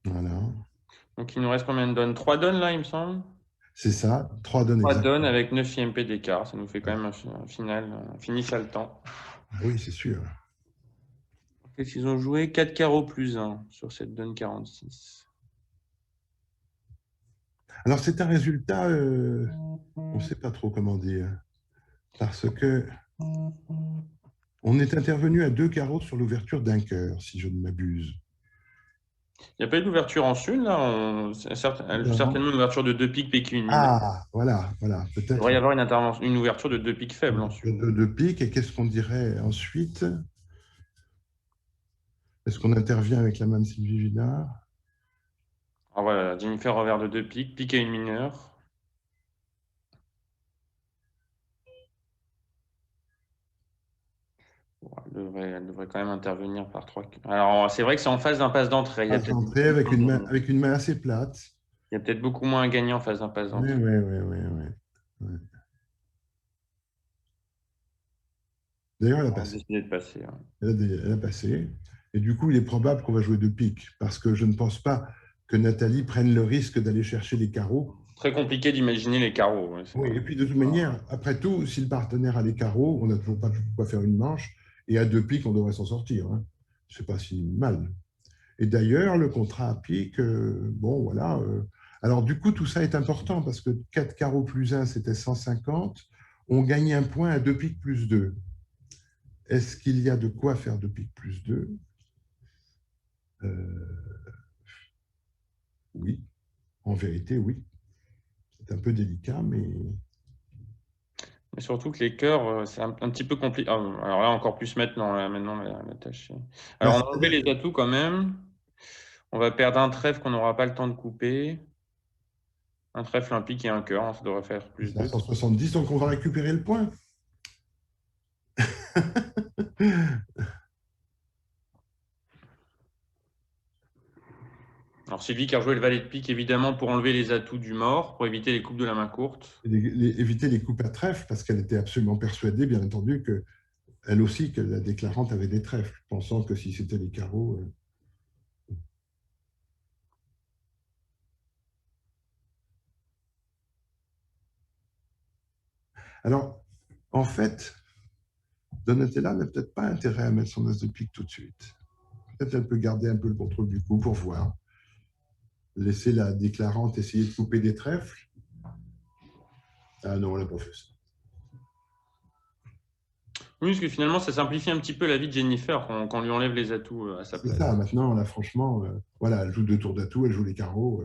Voilà. Donc, il nous reste combien de donnes? 3 donnes là, il me semble. C'est ça, 3 donnes 3 exactement. donnes avec 9 IMP d'écart. Ça nous fait quand même un final, finish à le temps. Oui, c'est sûr. Qu'est-ce qu'ils ont joué? 4 carreaux plus 1 sur cette donne 46. Alors, c'est un résultat, on ne sait pas trop comment dire, parce que on est intervenu à 2 carreaux sur l'ouverture d'un cœur, si je ne m'abuse. Il n'y a pas eu d'ouverture en sud, là. Elle joue certainement une ouverture de 2 piques PQ une mine. Ah, voilà, Il peut-être. devrait y avoir une ouverture de 2 piques faibles en sud. De pique, et qu'est-ce qu'on dirait ensuite? Est-ce qu'on intervient avec la main de Sylvie Villard? Alors voilà, Jennifer revers de 2 piques, pique à une mineure. Bon, elle devrait quand même intervenir par 3. Alors, c'est vrai que c'est en phase d'un passe d'entrée. Avec une main assez plate. Il y a peut-être beaucoup moins à gagner en phase d'un passe d'entrée. Oui. D'ailleurs, elle a passé. Décidé de passer. Elle a passé. Et du coup, il est probable qu'on va jouer 2 piques, parce que je ne pense pas que Nathalie prenne le risque d'aller chercher les carreaux. Très compliqué d'imaginer les carreaux. Ouais, oui, et puis de toute manière, après tout, si le partenaire a les carreaux, on n'a toujours pas quoi faire une manche, et à 2 piques, on devrait s'en sortir. Hein. C'est pas si mal. Et d'ailleurs, le contrat à pique, bon, voilà. Alors, du coup, tout ça est important parce que 4 carreaux plus 1, c'était 150. On gagne un point à 2 piques plus 2. Est-ce qu'il y a de quoi faire 2 piques plus 2 ? Oui, en vérité, oui. C'est un peu délicat, mais... Mais surtout que les cœurs, c'est un petit peu compliqué. Ah, alors là, encore plus maintenant, là, maintenant la tâche. Alors, on a enlevé les atouts quand même. On va perdre un trèfle qu'on n'aura pas le temps de couper. Un trèfle, un pique et un cœur. Ça devrait faire plus de 170, donc on va récupérer le point. Alors, Sylvie qui a rejoué le valet de pique, évidemment, pour enlever les atouts du mort, pour éviter les coupes de la main courte. Éviter les coupes à trèfle, parce qu'elle était absolument persuadée, bien entendu, elle aussi, que la déclarante avait des trèfles, pensant que si c'était les carreaux... Alors, en fait, Donatella n'a peut-être pas intérêt à mettre son as de pique tout de suite. Peut-être elle peut garder un peu le contrôle du coup pour voir. Laisser la déclarante essayer de couper des trèfles. Ah non, elle n'a pas fait ça. Oui, parce que finalement, ça simplifie un petit peu la vie de Jennifer quand on lui enlève les atouts à sa place. C'est ça, maintenant, là, franchement, voilà, elle joue 2 tours d'atouts, elle joue les carreaux.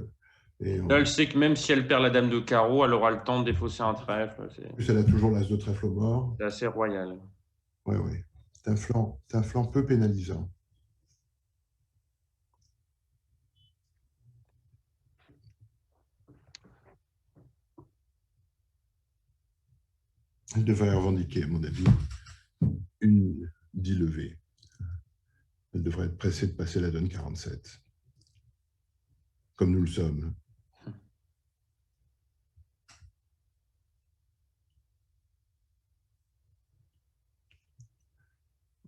Là, elle sait que même si elle perd la dame de carreau, elle aura le temps de défausser un trèfle. En plus, elle a toujours l'as de trèfle au mort. C'est assez royal. Oui, oui. C'est un flanc peu pénalisant. Elle devrait revendiquer, à mon avis, une 10 levée. Elle devrait être pressée de passer la donne 47. Comme nous le sommes.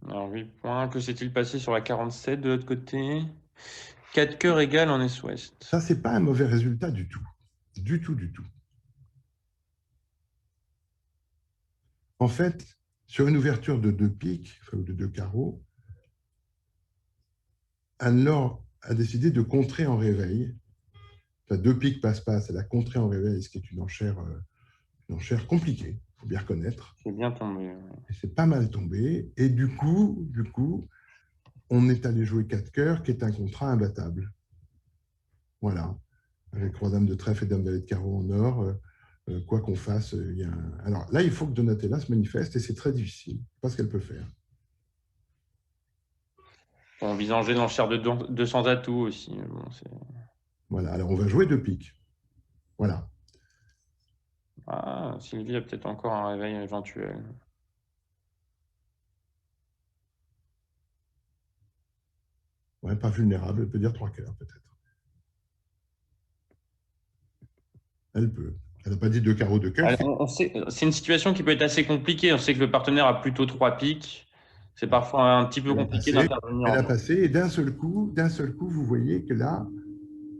Alors, 8 points. Que s'est-il passé sur la 47 de l'autre côté? 4 cœurs égales en Est-Ouest. Ça, c'est pas un mauvais résultat du tout. Du tout, du tout. En fait, sur une ouverture de 2 piques, ou de 2 carreaux, Anne-Laure a décidé de contrer en réveil. La 2 piques passe-passe, elle a contré en réveil, ce qui est une enchère compliquée, il faut bien reconnaître. C'est bien tombé. C'est pas mal tombé. Et du coup, on est allé jouer 4 cœurs, qui est un contrat imbattable. Voilà. Avec roi dame de trèfle et dame valet de carreau en or, quoi qu'on fasse, il y a un... Alors là, il faut que Donatella se manifeste et c'est très difficile. Je ne sais pas ce qu'elle peut faire. On visanger l'enchère de 200 atouts aussi. Bon, voilà, alors on va jouer 2 piques. Voilà. Ah, Sylvie a peut-être encore un réveil éventuel. Ouais, pas vulnérable, elle peut dire 3 cœurs peut-être. Elle peut. Elle n'a pas dit 2 carreaux de cœur. C'est une situation qui peut être assez compliquée. On sait que le partenaire a plutôt 3 piques. C'est parfois un petit peu compliqué d'intervenir. Elle a passé et d'un seul coup, vous voyez que là,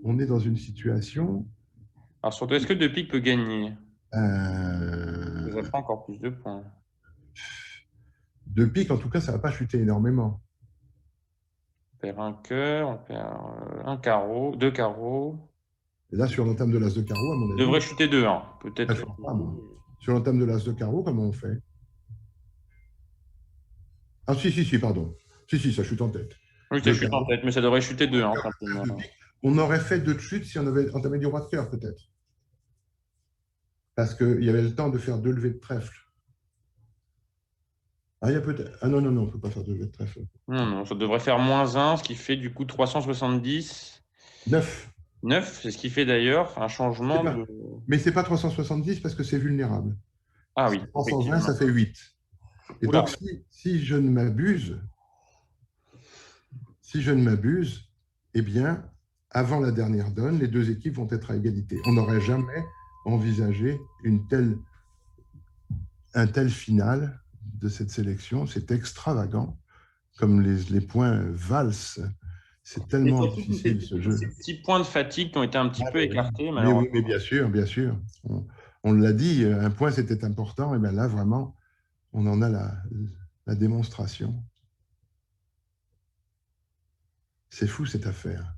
on est dans une situation... Alors surtout, est-ce que 2 piques peut gagner? Ça fera encore plus de points. 2 piques, en tout cas, ça ne va pas chuter énormément. On perd un cœur, on perd un carreau, 2 carreaux. Et là, sur l'entame de l'as de carreau, à mon avis... Devrait chuter 2, hein. Peut-être. Sur l'entame de l'as de carreau, comment on fait? Ah, si, pardon. Si, ça chute en tête. Oui, ça chute en tête, mais ça devrait chuter 2, hein, simplement. On aurait fait 2 de chute si on avait entamé du roi de cœur, peut-être. Parce qu'il y avait le temps de faire 2 levées de trèfle. Ah, il y a peut-être... Ah non, on ne peut pas faire 2 levées de trèfle. Non, ça devrait faire -1, ce qui fait du coup 370. 9. 9, c'est ce qui fait d'ailleurs un changement de... Mais ce n'est pas 370 parce que c'est vulnérable. Ah oui. 320, ça fait 8. Et donc, si je ne m'abuse, eh bien, avant la dernière donne, les 2 équipes vont être à égalité. On n'aurait jamais envisagé un tel final de cette sélection. C'est extravagant, comme les points valsent C'est Et tellement surtout, difficile ce jeu. ces petits points de fatigue qui ont été un petit Ah, peu mais écartés, oui, malheureusement. mais bien sûr, bien sûr. On l'a dit, un point c'était important, et bien là vraiment, on en a la démonstration. C'est fou cette affaire.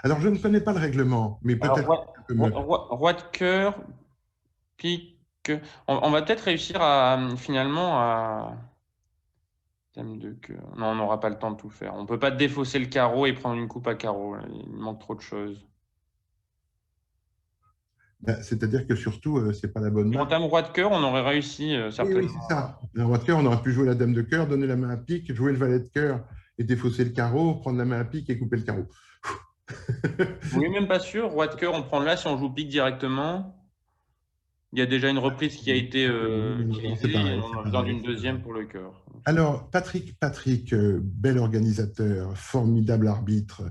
Alors, je ne connais pas le règlement, mais Alors, peut-être que tu peux me... roi de cœur, pique. On va peut-être réussir à finalement à. Dame de cœur. Non, on n'aura pas le temps de tout faire. On ne peut pas défausser le carreau et prendre une coupe à carreau. Il manque trop de choses. Ben, c'est-à-dire que surtout, c'est pas la bonne Si on main. entame roi de cœur, on aurait réussi Oui, certainement. oui, c'est ça. Le roi de cœur, on aurait pu jouer la dame de cœur, donner la main à pique, jouer le valet de cœur et défausser le carreau, prendre la main à pique et couper le carreau. Oui, même pas sûr. Roi de cœur, on prend là si on joue pique directement. Il y a déjà une reprise qui a été Non, c'est utilisée. pareil, On c'est a besoin pareil, d'une c'est deuxième pareil. pour le cœur. Alors, Patrick, bel organisateur, formidable arbitre,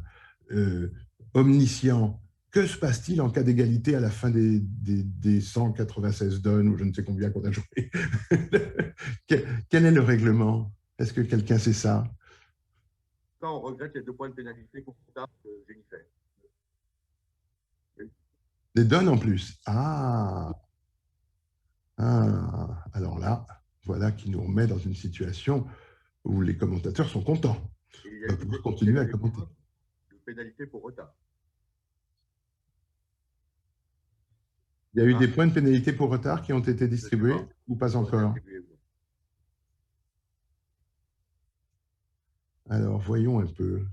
omniscient. Que se passe-t-il en cas d'égalité à la fin des 196 donnes ou je ne sais combien qu'on a joué? Quel est le règlement? Est-ce que quelqu'un sait ça? Ça, on regrette les 2 points de pénalité contre Jennifer. Des donnes en plus. Ah, alors là, voilà qui nous remet dans une situation où les commentateurs sont contents. Et On va pouvoir continuer à commenter. De pénalité pour retard. Il y a eu des points de pénalité pour retard qui ont été distribués ou pas encore? Alors, voyons un peu.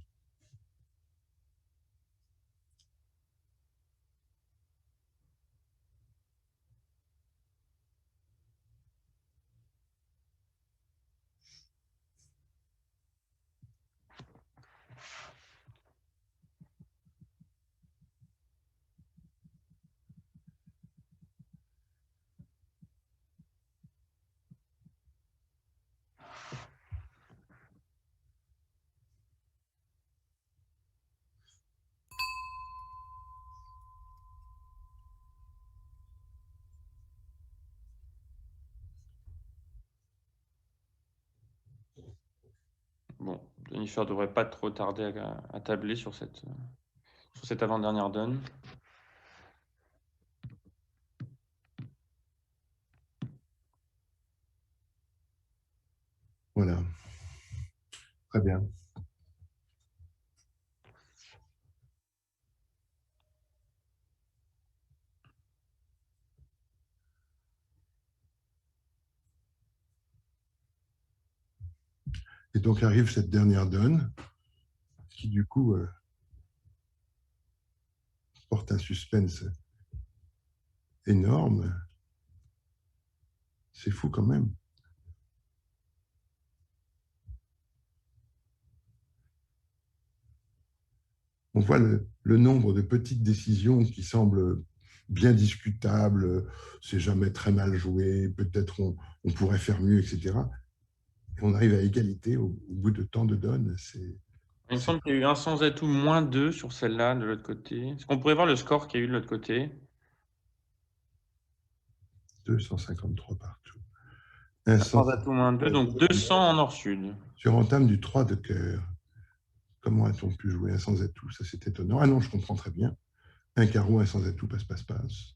Bon, Jennifer ne devrait pas trop tarder à tabler sur cette avant-dernière donne. Voilà. Très bien. Et donc arrive cette dernière donne qui du coup porte un suspense énorme. C'est fou quand même. On voit le nombre de petites décisions qui semblent bien discutables, c'est jamais très mal joué, peut-être on pourrait faire mieux, etc. Et on arrive à égalité au bout de tant de donnes. Il me semble qu'il y a eu un sans atout moins 2 sur celle-là de l'autre côté. Est-ce qu'on pourrait voir le score qu'il y a eu de l'autre côté? 253 partout. Un sans atout moins 2, donc 200 en nord-sud. Sur entame du 3 de cœur. Comment a-t-on pu jouer un sans atout? Ça, c'est étonnant. Ah non, je comprends très bien. Un carreau, un sans atout, passe, passe, passe.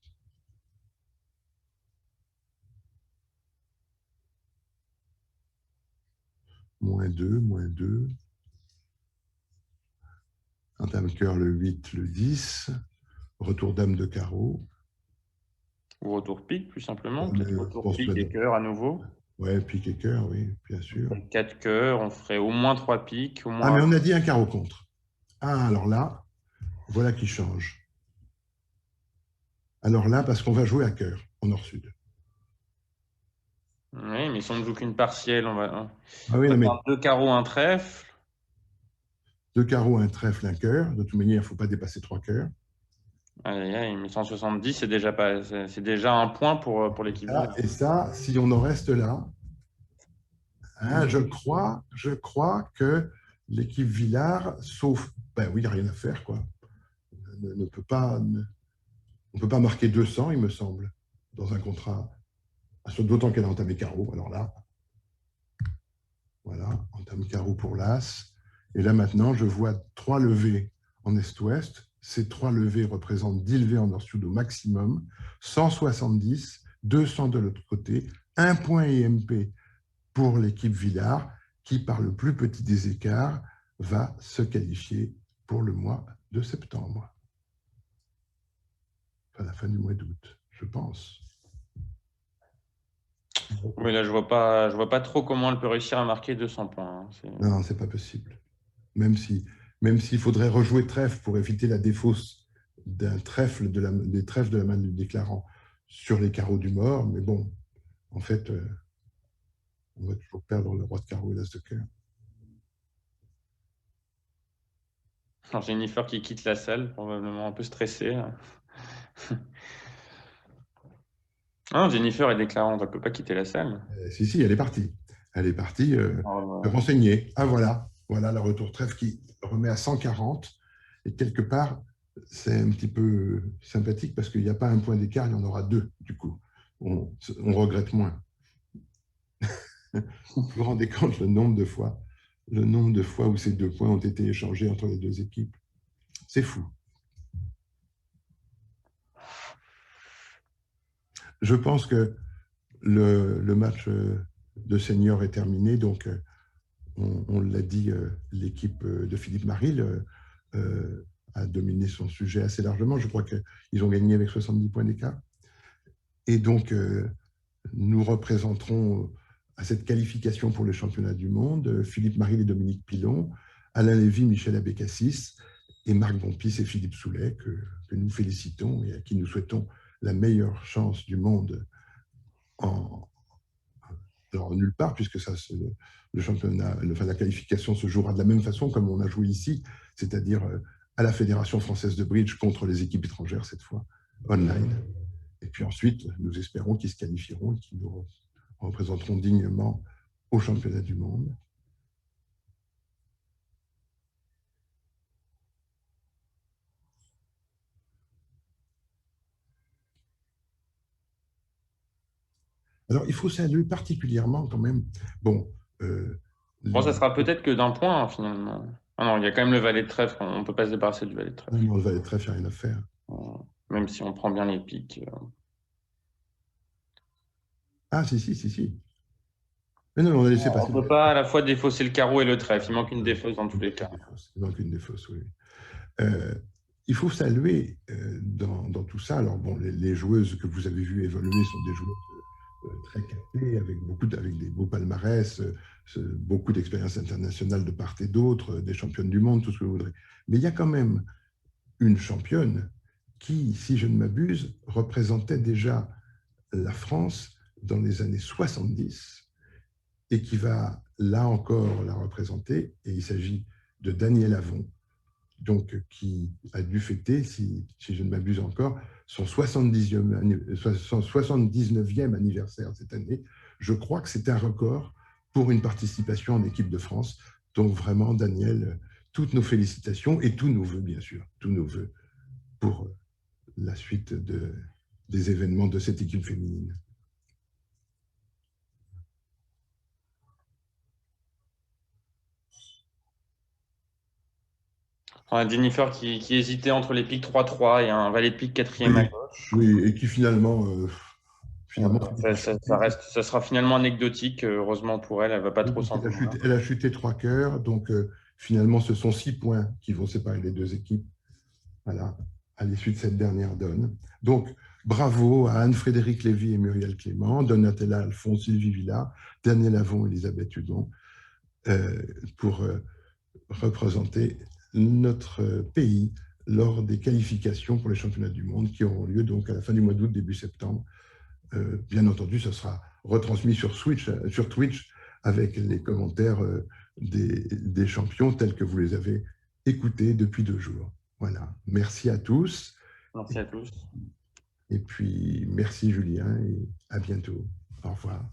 Moins 2, moins 2. Entame cœur le 8, le 10. Retour dame de carreau. Ou retour pique, plus simplement. Mais Peut-être retour pique et cœur à nouveau. Ouais, pique et cœur, oui, bien sûr. 4 cœurs, on ferait au moins 3 piques. Au moins... Ah, mais on a dit un carreau contre. Ah, alors là, voilà qui change. Alors là, parce qu'on va jouer à cœur, en nord-sud. Oui, mais si on ne joue qu'une partielle, on va, Ah oui, on va mais faire 2 carreaux, un trèfle. 2 carreaux, un trèfle, un cœur. De toute manière, il ne faut pas dépasser 3 cœurs. Aïe, aïe, mais 170, c'est déjà un point pour l'équipe. Et ça, si on en reste là, hein, je crois que l'équipe Villard, sauf, ben oui, il n'y a rien à faire, quoi. On ne peut pas marquer 200, il me semble, dans un contrat. D'autant qu'elle a entamé carreau. Alors là, voilà, entame carreau pour l'As. Et là, maintenant, je vois 3 levées en Est-Ouest. Ces 3 levées représentent 10 levées en Nord-Sud au maximum, 170, 200 de l'autre côté, 1 point EMP pour l'équipe Villard, qui, par le plus petit des écarts, va se qualifier pour le mois de septembre. Enfin, la fin du mois d'août, je pense. Oui, là, je vois pas trop comment elle peut réussir à marquer 200 points. Hein. Non, c'est pas possible. Même s'il faudrait rejouer trèfle pour éviter la défausse d'un trèfle des trèfles de la main du déclarant sur les carreaux du mort, mais bon, en fait, on va toujours perdre le roi de carreau et l'as de cœur. Alors, Jennifer qui quitte la salle, probablement un peu stressée. Non, Jennifer est déclarante, elle ne peut pas quitter la salle. Si, elle est partie. Elle est partie Oh, se renseigner. Ah, voilà le retour trèfle qui remet à 140. Et quelque part, c'est un petit peu sympathique parce qu'il n'y a pas un point d'écart, il y en aura 2, du coup. On regrette moins. Vous vous rendez compte le nombre de fois où ces 2 points ont été échangés entre les 2 équipes. C'est fou. Je pense que le match de senior est terminé, donc on l'a dit, l'équipe de Philippe Maril a dominé son sujet assez largement. Je crois qu'ils ont gagné avec 70 points d'écart. Et donc, nous représenterons à cette qualification pour les championnats du monde Philippe Maril et Dominique Pilon, Alain Lévy, Michel Abécassis et Marc Bompis et Philippe Soulet, que nous félicitons et à qui nous souhaitons la meilleure chance du monde alors, nulle part, puisque le championnat, la qualification se jouera de la même façon comme on a joué ici, c'est-à-dire à la Fédération française de bridge contre les équipes étrangères, cette fois, online. Et puis ensuite, nous espérons qu'ils se qualifieront et qu'ils nous représenteront dignement au championnat du monde. Alors, il faut saluer particulièrement quand même, bon... Bon, ça sera peut-être que d'un point, hein, finalement. Ah non, il y a quand même le valet de trèfle, on ne peut pas se débarrasser du valet de trèfle. Non, le valet de trèfle, il n'y a rien à faire. Même si on prend bien les piques. Ah, si. Mais non, on a laissé passer. On ne peut pas à la fois défausser le carreau et le trèfle, il manque une défausse dans tous les cas. Il manque une défausse, oui. Il faut saluer dans tout ça, alors bon, les joueuses que vous avez vues évoluer sont des joueuses très capées, avec des beaux palmarès, beaucoup d'expériences internationales de part et d'autre, des championnes du monde, tout ce que vous voudrez. Mais il y a quand même une championne qui, si je ne m'abuse, représentait déjà la France dans les années 70 et qui va là encore la représenter. Et il s'agit de Danielle Avon, donc, qui a dû fêter, si je ne m'abuse encore, son 79e anniversaire cette année. Je crois que c'est un record pour une participation en équipe de France. Donc vraiment, Danielle, toutes nos félicitations et tous nos voeux, bien sûr, tous nos voeux pour la suite des événements de cette équipe féminine. Jennifer qui hésitait entre les piques 3-3 et un valet de pique 4e à gauche. Oui, et qui finalement ça sera finalement anecdotique, heureusement pour elle, elle ne va pas trop s'en vouloir. Elle a chuté 3 cœurs, donc finalement ce sont 6 points qui vont séparer les 2 équipes, voilà, à l'issue de cette dernière donne. Donc bravo à Anne-Frédérique Lévy et Muriel Clément, Donatella Alphonse, Sylvie Villard, Danielle Avon, Elisabeth Hudon, pour représenter notre pays lors des qualifications pour les championnats du monde qui auront lieu donc à la fin du mois d'août, début septembre. Bien entendu, ce sera retransmis sur Twitch avec les commentaires des champions tels que vous les avez écoutés depuis 2 jours. Voilà. Merci à tous. Merci à tous. Et puis, merci Julien et à bientôt. Au revoir.